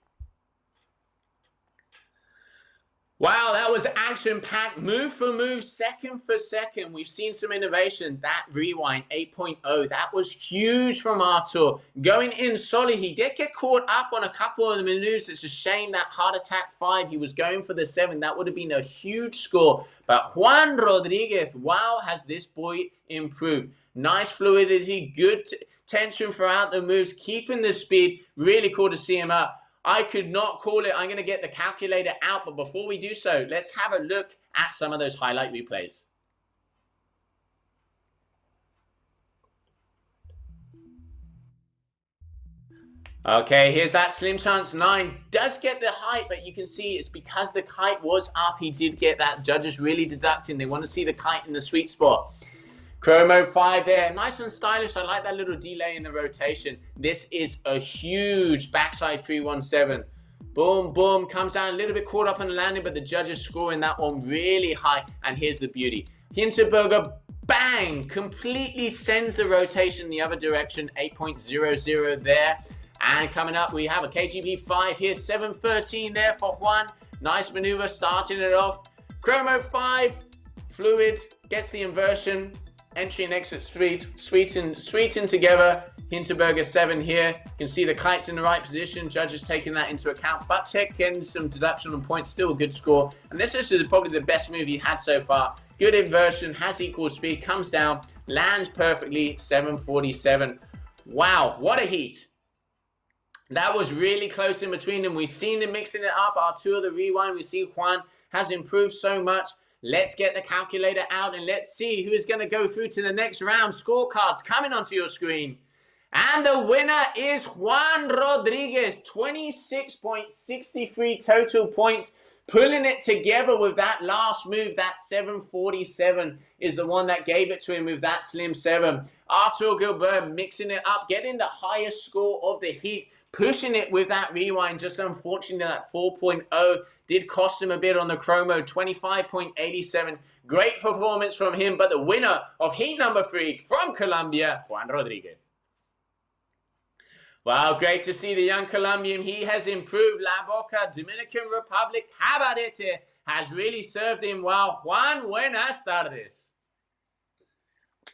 Wow, that was action-packed, move for move, second for second. We've seen some innovation. That rewind 8.0, that was huge from Artur. Going in solid, he did get caught up on a couple of the maneuvers. It's a shame that heart attack 5, he was going for the 7. That would have been a huge score. But Juan Rodriguez, wow, has this boy improved. Nice fluidity, good tension throughout the moves, keeping the speed. Really cool to see him up. I could not call it. I'm going to get the calculator out, but before we do so, let's have a look at some of those highlight replays. Okay, here's that Slim Chance 9. Does get the height, but you can see it's because the kite was up. He did get that. Judges really deducting. They want to see the kite in the sweet spot. Chromo 5 there, nice and stylish. I like that little delay in the rotation. This is a huge backside 317. Boom, boom, comes down a little bit caught up on the landing, but the judges scoring that one really high. And here's the beauty. Hinterberger, bang, completely sends the rotation the other direction, 8.00 there. And coming up, we have a KGB 5 here, 713 there for Juan. Nice maneuver, starting it off. Chromo 5, fluid, gets the inversion. Entry and exit sweeten together. Hinterberger 7 here. You can see the kite's in the right position. Judges taking that into account. Butt check, getting some deduction on points. Still a good score. And this is probably the best move he had so far. Good inversion, has equal speed, comes down, lands perfectly. 747. Wow, what a heat. That was really close in between them. We've seen them mixing it up. Artur, the rewind. We see Juan has improved so much. Let's get the calculator out and let's see who is going to go through to the next round. Scorecards coming onto your screen. And the winner is Juan Rodriguez. 26.63 total points. Pulling it together with that last move. That 747 is the one that gave it to him with that Slim 7. Artur Gilbert mixing it up. Getting the highest score of the heat. Pushing it with that rewind, just unfortunately that 4.0 did cost him a bit on the chromo, 25.87. Great performance from him, but the winner of heat number 3 from Colombia, Juan Rodriguez. Wow, great to see the young Colombian. He has improved. La Boca, Dominican Republic, Cabarete has really served him well. Juan, buenas tardes.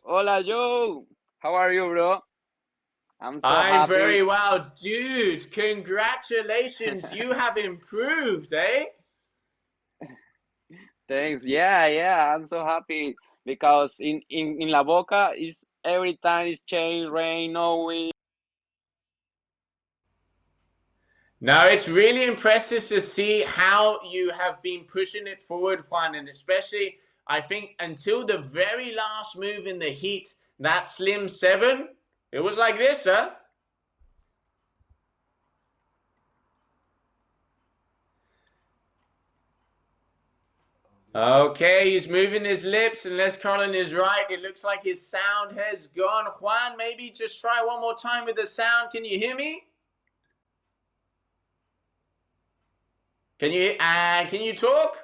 Hola, Joe. How are you, bro? I'm happy. Very well. Dude, congratulations. You have improved, eh? Thanks. Yeah. I'm so happy because in La Boca, is every time it's change, rain, no wind. No, it's really impressive to see how you have been pushing it forward, Juan, and especially, I think, until the very last move in the heat, that Slim 7, it was like this, huh? Okay, he's moving his lips, unless Colin is right. It looks like his sound has gone. Juan, maybe just try one more time with the sound. Can you hear me? Can you talk?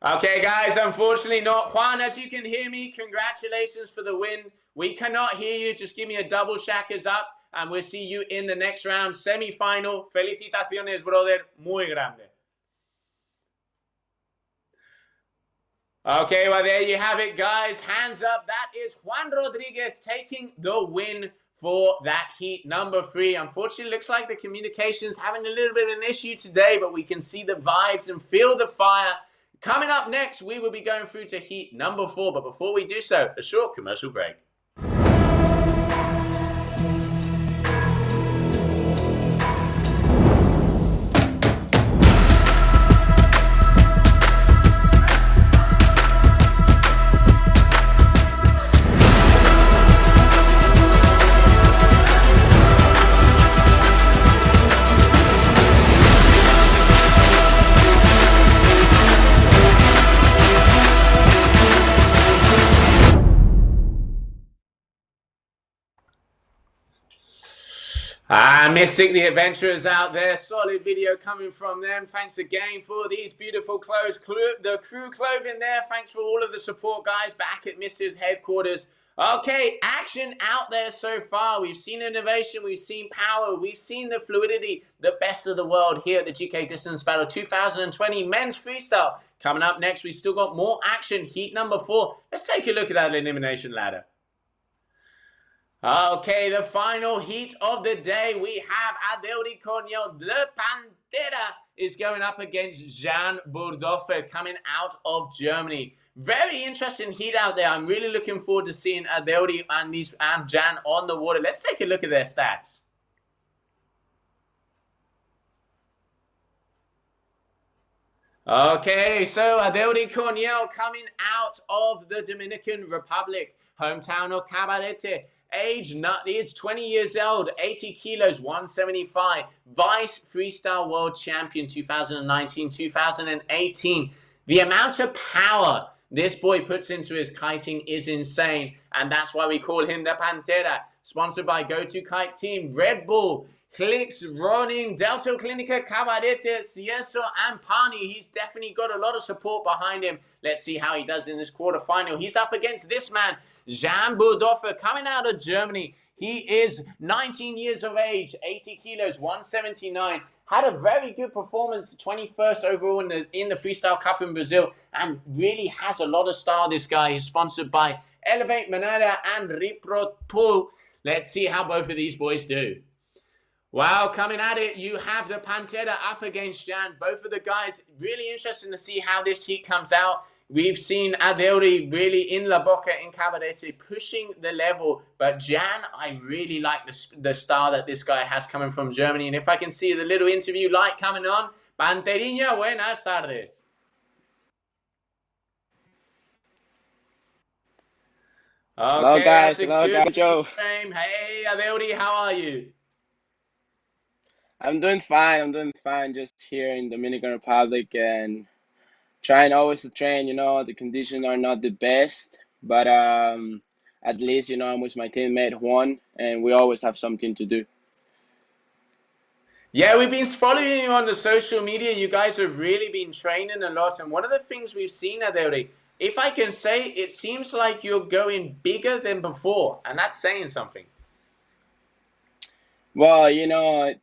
Okay, guys, unfortunately not. Juan, as you can hear me, congratulations for the win. We cannot hear you. Just give me a double shackers up, and we'll see you in the next round. Semi-final. Felicitaciones, brother. Muy grande. Okay, well, there you have it, guys. Hands up. That is Juan Rodriguez taking the win for that heat number 3. Unfortunately, looks like the communication's having a little bit of an issue today, but we can see the vibes and feel the fire. Coming up next, we will be going through to heat number 4. But before we do so, a short commercial break. Mystic, the adventurers out there, solid video coming from them. Thanks again for these beautiful clothes. The crew clothing there, thanks for all of the support, guys, back at Mrs. Headquarters. Okay, action out there so far. We've seen innovation, we've seen power, we've seen the fluidity, the best of the world here at the GK Distance Battle 2020 Men's Freestyle. Coming up next, we still got more action, heat number 4. Let's take a look at that elimination ladder. Okay, the final heat of the day, we have Adel the Pantera is going up against Jan Burdoffer coming out of Germany. Very interesting heat out there. I'm really looking forward to seeing Adel and Jan on the water. Let's take a look at their stats. Okay, so Adel coming out of the Dominican Republic, hometown of Cabarete. Age is 20 years old, 80 kilos, 175. Vice Freestyle World Champion 2019-2018. The amount of power this boy puts into his kiting is insane, and that's why we call him the Pantera. Sponsored by Go-To Kite Team, Red Bull, Clicks, Ronin, Delta Clinica, Cabarete, Cieso, and Pani. He's definitely got a lot of support behind him. Let's see how he does in this quarterfinal. He's up against this man, Jan Burdoffer, coming out of Germany. He is 19 years of age, 80 kilos, 179. Had a very good performance, 21st overall in the Freestyle Cup in Brazil, and really has a lot of style, this guy. He's sponsored by Elevate Manada and Ripro Pool. Let's see how both of these boys do. Wow, coming at it, you have the Pantera up against Jan. Both of the guys, really interesting to see how this heat comes out. We've seen Adel really in La Boca, in Cabarete, pushing the level. But Jan, I really like the style that this guy has coming from Germany. And if I can see the little interview light coming on, Panteriña, buenas tardes. Okay, hello guys, hello guys, Joe. Frame. Hey, Adel, how are you? I'm doing fine. Just here in Dominican Republic and trying always to train. The conditions are not the best, but at least I'm with my teammate Juan, and we always have something to do. Yeah, we've been following you on the social media. You guys have really been training a lot, and one of the things we've seen, Adel, if I can say, it seems like you're going bigger than before, and that's saying something. Well,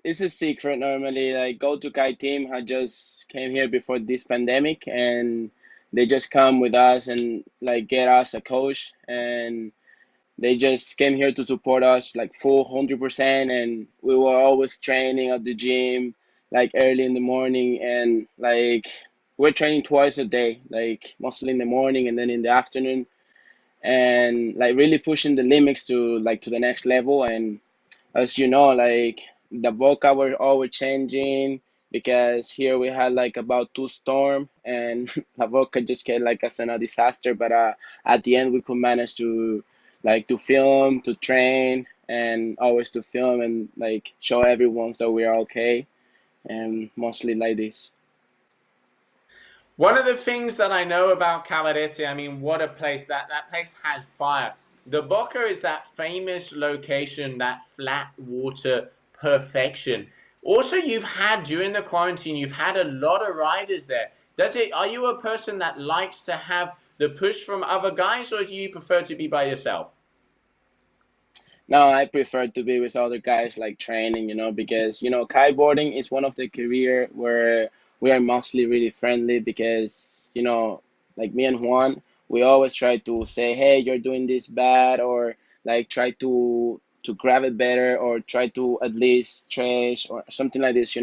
it's a secret normally. Like Go-To Kite team had just came here before this pandemic, and they just come with us and like get us a coach, and they just came here to support us like full 100%, and we were always training at the gym like early in the morning, and like we're training twice a day, like mostly in the morning and then in the afternoon, and like really pushing the limits to the next level. And as you know, like the Boca were always changing because here we had like about 2 storm, and La Boca just came like as a disaster. But at the end we could manage to like to film, to train, and always to film and like show everyone so we are okay, and mostly like this. One of the things that I know about Cabarete, I mean, what a place. That place has fire. The Boca is that famous location, that flat water perfection. Also, you've had, during the quarantine, you've had a lot of riders there. Are you a person that likes to have the push from other guys, or do you prefer to be by yourself? No, I prefer to be with other guys like training, because kiteboarding is one of the career where we are mostly really friendly because like me and Juan, we always try to say, hey, you're doing this bad, or like try to grab it better, or try to at least trash or something like this.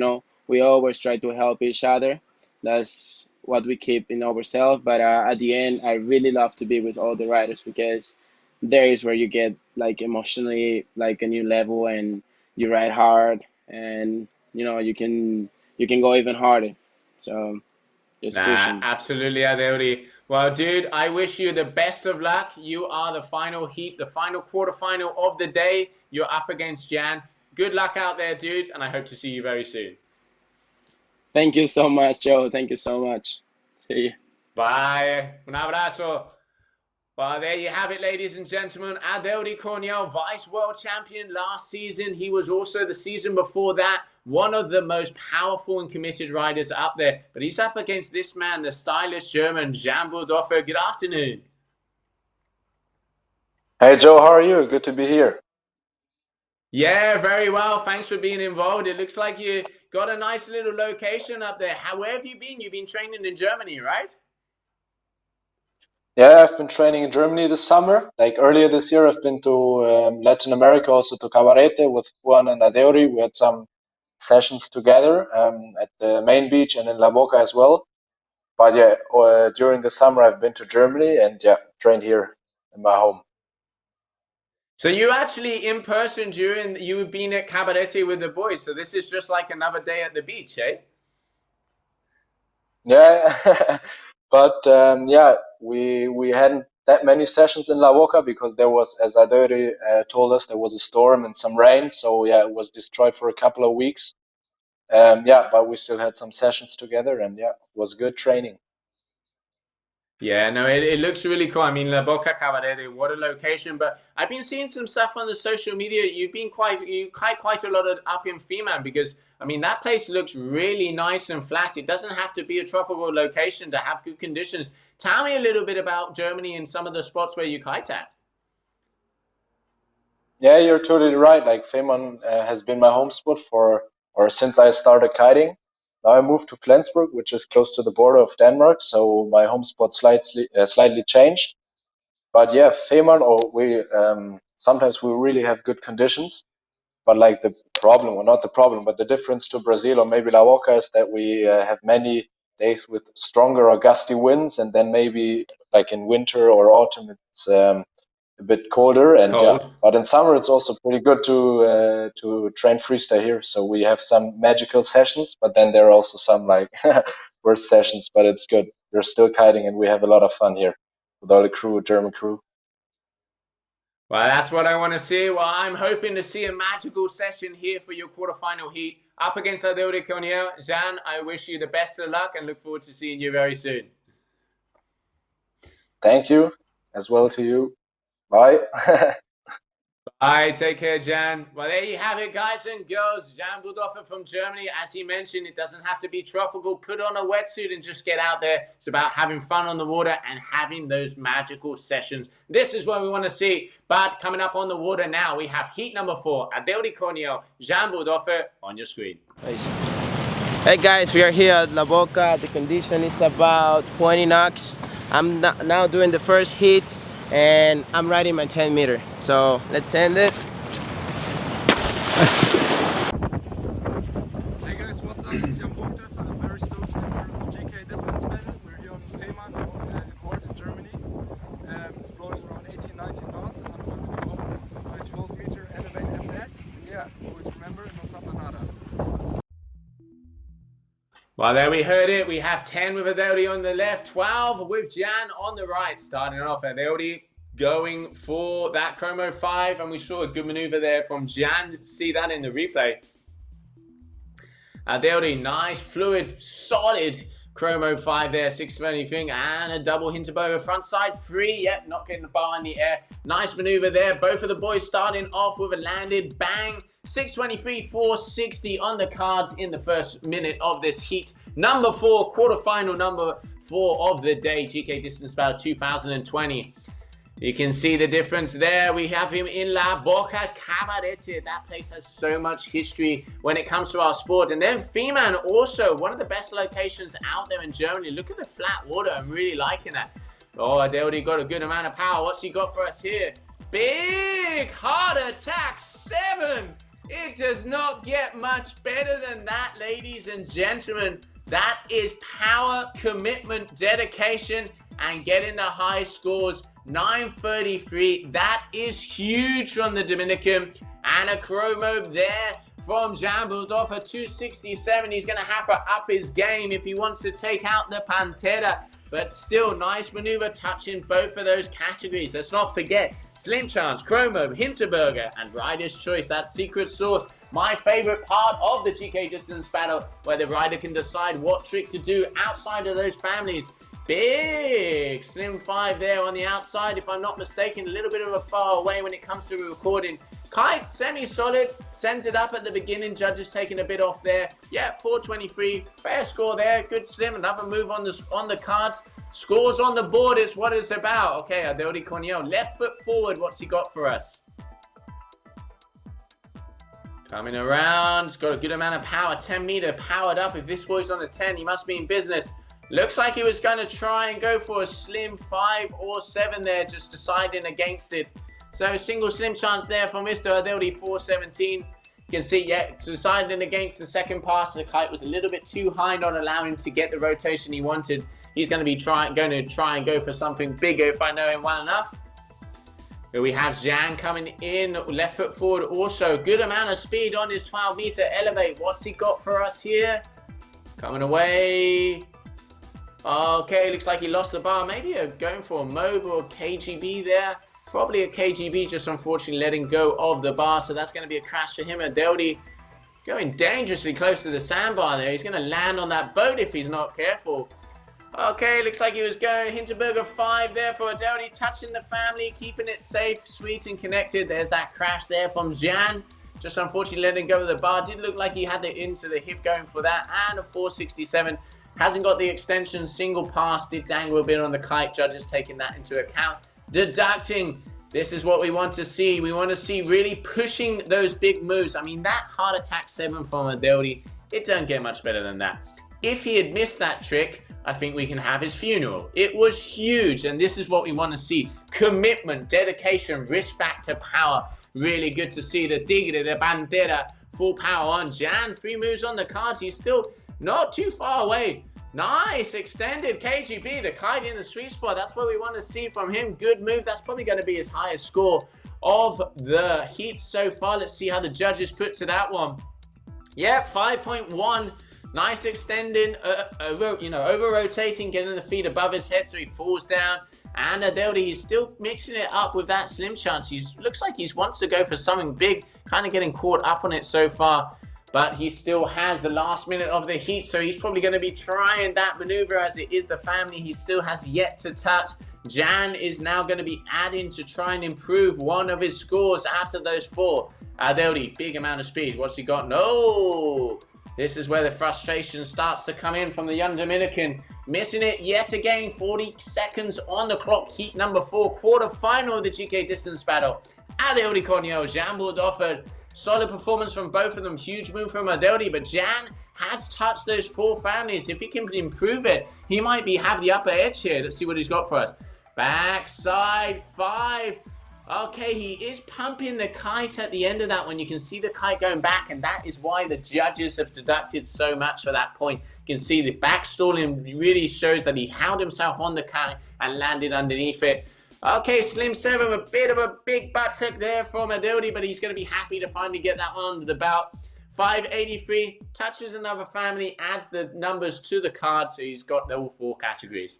We always try to help each other. That's what we keep in ourselves. But at the end, I really love to be with all the riders because there is where you get like emotionally like a new level, and you ride hard, and you can go even harder, so just pushing. Absolutely, Adel. Well, dude, I wish you the best of luck. You are the final heat, the final quarterfinal of the day. You're up against Jan. Good luck out there, dude, and I hope to see you very soon. Thank you so much, Joe. Thank you so much. See you. Bye. Un abrazo. Well, there you have it, ladies and gentlemen. Adel Vice World Champion last season. He was also the season before that one of the most powerful and committed riders up there. But he's up against this man, the stylish German, Jan Burdoffer. Good afternoon. Hey Joe, how are you? Good to be here. Yeah, very well. Thanks for being involved. It looks like you got a nice little location up there. Where have you been? You've been training in Germany, right? Yeah, I've been training in Germany this summer. Like earlier this year, I've been to Latin America, also to Cabarete with Juan and Adel. We had some sessions together at the main beach and in La Boca as well. But yeah, during the summer, I've been to Germany and yeah, trained here in my home. So you actually in person during you've been at Cabarete with the boys. So this is just like another day at the beach, eh? Yeah, but yeah, we hadn't that many sessions in La Boca because there was, as Adel told us, there was a storm and some rain. So yeah, it was destroyed for a couple of weeks. Yeah, but we still had some sessions together, and yeah, it was good training. Yeah, no, it looks really cool. I mean, La Boca Cabarete, what a location. But I've been seeing some stuff on the social media. You kite quite a lot of up in Female because, I mean, that place looks really nice and flat. It doesn't have to be a tropical location to have good conditions. Tell me a little bit about Germany and some of the spots where you kite at. Yeah, you're totally right. Like Fehmarn has been my home spot or since I started kiting. Now I moved to Flensburg, which is close to the border of Denmark, so my home spot slightly changed. But yeah, Fehmarn, or we sometimes we really have good conditions. But like the problem, or not the problem, but the difference to Brazil or maybe La Boca is that we have many days with stronger or gusty winds, and then maybe like in winter or autumn it's a bit colder. And yeah, Cold. but in summer it's also pretty good to train freestyle here. So we have some magical sessions, but then there are also some like worse sessions. But it's good. We're still kiting, and we have a lot of fun here with all the crew, German crew. Well, that's what I want to see. Well, I'm hoping to see a magical session here for your quarterfinal heat up against Adel de Coniel. Jean, I wish you the best of luck and look forward to seeing you very soon. Thank you, as well to you. Bye. Bye, take care, Jan. Well, there you have it, guys and girls. Jan Budoffer from Germany. As he mentioned, it doesn't have to be tropical. Put on a wetsuit and just get out there. It's about having fun on the water and having those magical sessions. This is what we want to see. But coming up on the water now, we have heat number 4. Adel de Coniel, Jan Budoffer on your screen. Hey guys, we are here at La Boca. The condition is about 20 knots. I'm now doing the first heat and I'm riding my 10 meter. So let's end it. Hey guys, what's up? It's Jan Bogdan. I'm very stoked to be part of the GKA distance battle. We're here on Fehmarn in Horn, Germany. It's blowing around 18-19 knots and I'm going to be home my 12 meter elevate FS. And yeah, always remember, no samba nada. Well, there we heard it. We have 10 with Adel on the left, 12 with Jan on the right. Starting off, Adel going for that Chromo 5, and we saw a good maneuver there from Jan. See that in the replay. Adel, nice, fluid, solid Chromo 5 there, 620 thing, and a double Hinterberger front side 3. Yep, not getting the bar in the air. Nice maneuver there. Both of the boys starting off with a landed bang. 623, 460 on the cards in the first minute of this heat. Number 4, quarterfinal number 4 of the day, GK Distance Battle 2020. You can see the difference there. We have him in La Boca Cabarete. That place has so much history when it comes to our sport. And then Fehmarn, also one of the best locations out there in Germany. Look at the flat water. I'm really liking that. Oh, Adel got a good amount of power. What's he got for us here? Big heart attack 7. It does not get much better than that, ladies and gentlemen. That is power, commitment, dedication, and getting the high scores. 933. That is huge from the Dominican. And a chromo there from Jan Budoffer, 267. He's going to have to up his game if he wants to take out the Pantera. But still, nice maneuver touching both of those categories. Let's not forget Slim Chance, Chromo, Hinterberger, and Rider's Choice. That secret sauce, my favorite part of the GK Distance Battle, where the rider can decide what trick to do outside of those families. Big Slim 5 there on the outside, if I'm not mistaken, a little bit of a far away when it comes to recording. Kite, semi-solid, sends it up at the beginning. Judges taking a bit off there. Yeah, 423, fair score there. Good slim, another move on the cards. Scores on the board is what it's about. Okay, Adel Cornell, left foot forward. What's he got for us? Coming around, he's got a good amount of power. 10 meter powered up. If this boy's on a 10, he must be in business. Looks like he was going to try and go for a slim 5 or 7 there, just deciding against it. So single slim chance there for Mr. Adel 417. You can see, yeah, deciding against the second pass. The kite was a little bit too high, not allowing him to get the rotation he wanted. He's going to try and go for something bigger if I know him well enough. Here we have Jan coming in, left foot forward also. Good amount of speed on his 12 meter elevate. What's he got for us here? Coming away. Okay, looks like he lost the bar. Maybe going for a MOB or KGB there. Probably a KGB, just unfortunately letting go of the bar. So that's going to be a crash for him. Adeldi going dangerously close to the sandbar there. He's going to land on that boat if he's not careful. Okay, looks like he was going Hinterberger 5 there for Adeldi, touching the family, keeping it safe, sweet and connected. There's that crash there from Jan. Just unfortunately letting go of the bar. Did look like he had it into the hip going for that. And a 467. Hasn't got the extension, single pass, did dangle a bit on the kite. Judges taking that into account. Deducting. This is what we want to see. We want to see really pushing those big moves. I mean, that heart attack 7 from Adeldi, it doesn't get much better than that. If he had missed that trick, I think we can have his funeral. It was huge, and this is what we want to see. Commitment, dedication, risk factor, power. Really good to see the Tigre, the Bandera, full power on. Jan, 3 moves on the cards. He's still not too far away. Nice, extended KGB, the kite in the sweet spot. That's what we want to see from him. Good move. That's probably going to be his highest score of the heat so far. Let's see how the judges put to that one. Yep, 5.1. Nice extending, over rotating, getting the feet above his head so he falls down. And Adeldi, he's still mixing it up with that slim chance. Looks like he wants to go for something big, kind of getting caught up on it so far. But he still has the last minute of the heat, so he's probably going to be trying that maneuver as it is the family he still has yet to touch. Jan is now going to be adding to try and improve one of his scores out of those 4. Adeldi, big amount of speed. What's he got? No! This is where the frustration starts to come in from the young Dominican. Missing it yet again. 40 seconds on the clock. Heat number 4, quarter-final of the GK distance battle. Adeldi Cornell, Jan offered solid performance from both of them. Huge move from Adeldi, but Jan has touched those 4 families. If he can improve it, he might have the upper edge here. Let's see what he's got for us. Backside 5. Okay, he is pumping the kite at the end of that one. You can see the kite going back, and that is why the judges have deducted so much for that point. You can see the back stalling really shows that he held himself on the kite and landed underneath it. Okay, slim 7, a bit of a big butt check there from Adeldi, but he's going to be happy to finally get that one under the belt. 583, touches another family, adds the numbers to the card, so he's got all 4 categories.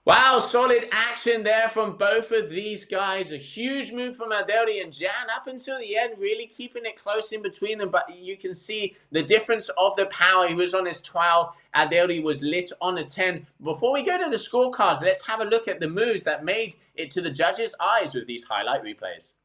Wow, solid action there from both of these guys. A huge move from Adeldi and Jan up until the end, really keeping it close in between them. But you can see the difference of the power. He was on his 12. Adeldi was lit on a 10. Before we go to the scorecards, let's have a look at the moves that made it to the judges' eyes with these highlight replays.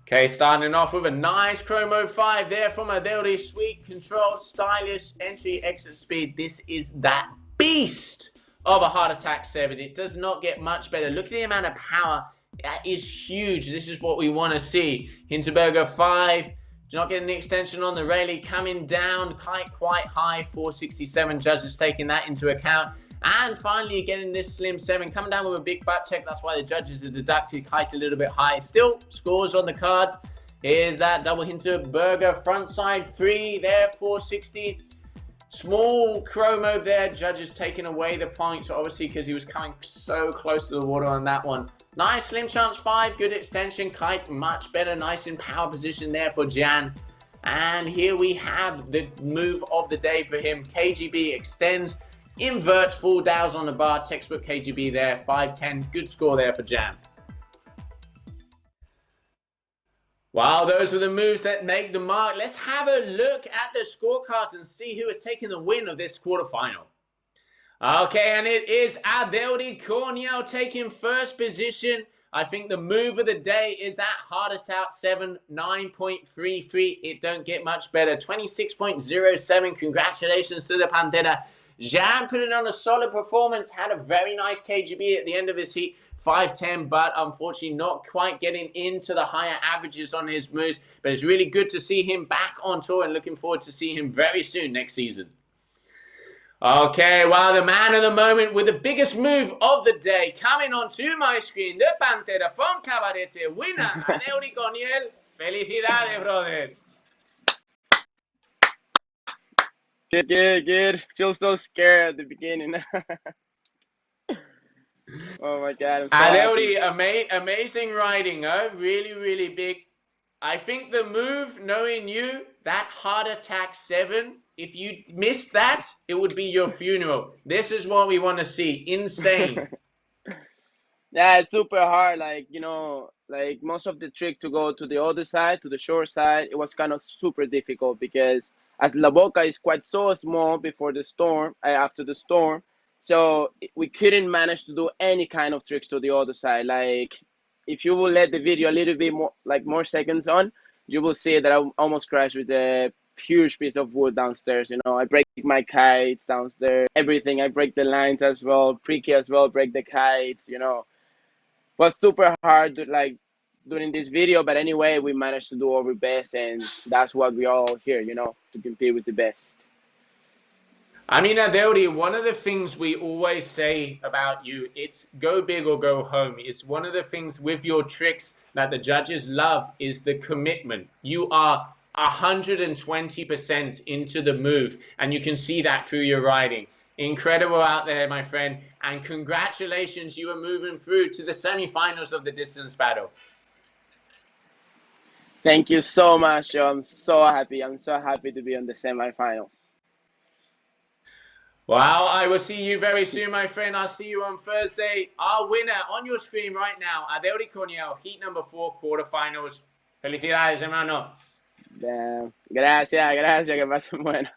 Okay, starting off with a nice chromo 5 there from Adeldi. Sweet, controlled, stylish, entry, exit speed. This is that beast of a heart attack 7. It does not get much better. Look at the amount of power. That is huge. This is what we want to see. Hinterberger 5. Not getting the extension on the railing. Coming down quite high. 467. Judges taking that into account. And finally, getting this slim 7, coming down with a big butt check. That's why the judges have deducted kite a little bit high. Still, scores on the cards. Here's that double Hinterberger front side 3 there, 460. Small chromo there. Judges taking away the points, obviously, because he was coming so close to the water on that one. Nice slim chance 5, good extension. Kite much better, nice in power position there for Jan. And here we have the move of the day for him. KGB extends. Inverts, full dows on the bar, textbook KGB there, 5-10, good score there for Jan. Wow, those were the moves that make the mark. Let's have a look at the scorecards and see who has taken the win of this quarterfinal. Okay, and it is Adel Cornell taking first position. I think the move of the day is that heart attack 7, 9.33. It don't get much better. 26.07. Congratulations to the Pantera. Jean put it on a solid performance, had a very nice KGB at the end of his heat, 5.10, but unfortunately not quite getting into the higher averages on his moves. But it's really good to see him back on tour and looking forward to seeing him very soon next season. Okay, well, the man of the moment with the biggest move of the day coming onto my screen, the Pantera from Cabarete, winner, Adel Cornell. Felicidades, brother. Good. Feel so scared at the beginning. Oh my God, I'm so happy. Amazing riding, huh? Really, really big. I think the move, knowing you, that heart attack 7, if you missed that, it would be your funeral. This is what we want to see. Insane. Yeah, it's super hard. Like, like most of the trick to go to the other side, to the short side, it was kind of super difficult because as La Boca is quite so small before the storm, after the storm, so we couldn't manage to do any kind of tricks to the other side. Like, if you will let the video a little bit more, like more seconds on, you will see that I almost crashed with a huge piece of wood downstairs. I break my kites downstairs, everything. I break the lines as well, pre-key as well, break the kites. Was super hard like doing this video, but anyway, we managed to do our best, and that's what we are all here, to compete with the best. I mean, Adel, one of the things we always say about you, it's go big or go home. It's one of the things with your tricks that the judges love is the commitment. You are 120% into the move, and you can see that through your riding. Incredible out there, my friend, and congratulations, you are moving through to the semifinals of the distance battle. Thank you so much, Joe. I'm so happy. I'm so happy to be on the semifinals. Well, I will see you very soon, my friend. I'll see you on Thursday. Our winner on your screen right now, Adel Cornell, heat number 4, quarterfinals. Felicidades, hermano. Gracias, que pasen bueno.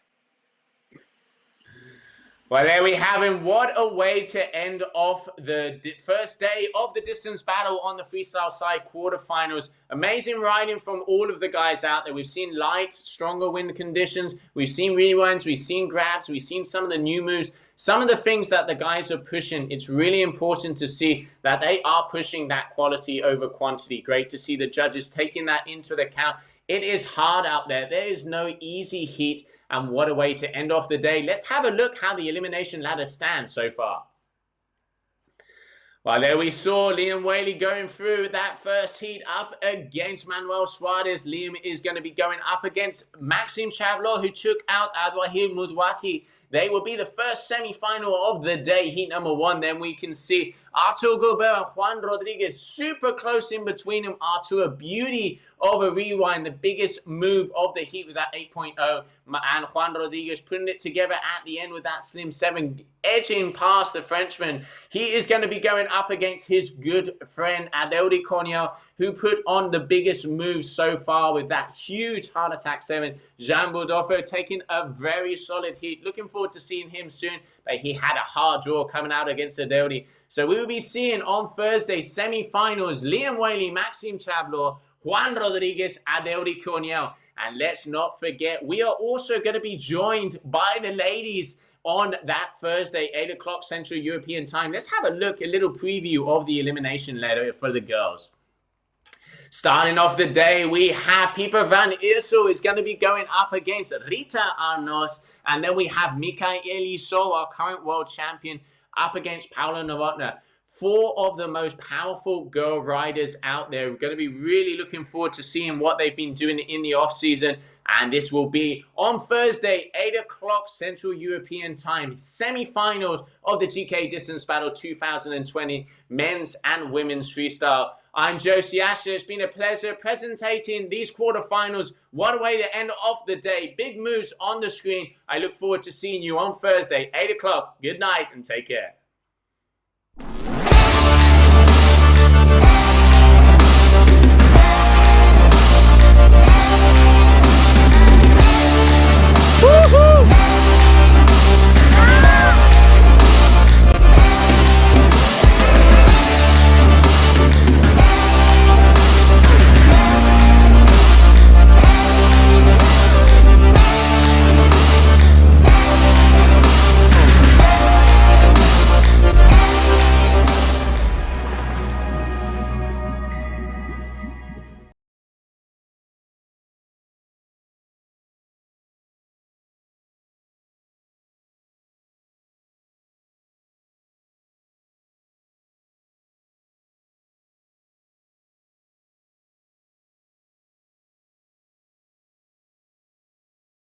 Well, there we have him. What a way to end off the first day of the distance battle on the freestyle side quarterfinals. Amazing riding from all of the guys out there. We've seen light, stronger wind conditions. We've seen rewinds. We've seen grabs. We've seen some of the new moves. Some of the things that the guys are pushing. It's really important to see that they are pushing that quality over quantity. Great to see the judges taking that into account. It is hard out there. There is no easy heat. And what a way to end off the day. Let's have a look how the elimination ladder stands so far. Well, there we saw Liam Whaley going through that first heat up against Manuel Suarez. Liam is going to be going up against Maxim Chavlo, who took out Adwahil Mudwaki. They will be the first semi-final of the day, heat number 1. Then we can see Artur Gilbert and Juan Rodriguez super close in between them. Artur, a beauty of a rewind, the biggest move of the heat with that 8.0. And Juan Rodriguez putting it together at the end with that slim 7, edging past the Frenchman. He is going to be going up against his good friend Adel Cornell, who put on the biggest move so far with that huge heart attack 7. Jean Burdolfo taking a very solid heat. Looking forward to seeing him soon, but he had a hard draw coming out against Adel. So we will be seeing on Thursday semi-finals Liam Whaley, Maxim Chavlo, Juan Rodriguez, Adel Cornell. And let's not forget, we are also going to be joined by the ladies on that Thursday, 8 o'clock Central European time. Let's have a look, a little preview of the elimination ladder for the girls. Starting off the day, we have Pieper van Iersel is going to be going up against Rita Arnos. And then we have Michaeli So, our current world champion, up against Paula Novotna. 4 of the most powerful girl riders out there. We're going to be really looking forward to seeing what they've been doing in the off-season. And this will be on Thursday, 8 o'clock Central European time. Semi-finals of the GKA Distance Battle 2020, men's and women's freestyle. I'm Josie Asher. It's been a pleasure presenting these quarterfinals. What a way to end off the day. Big moves on the screen. I look forward to seeing you on Thursday, 8 o'clock. Good night and take care.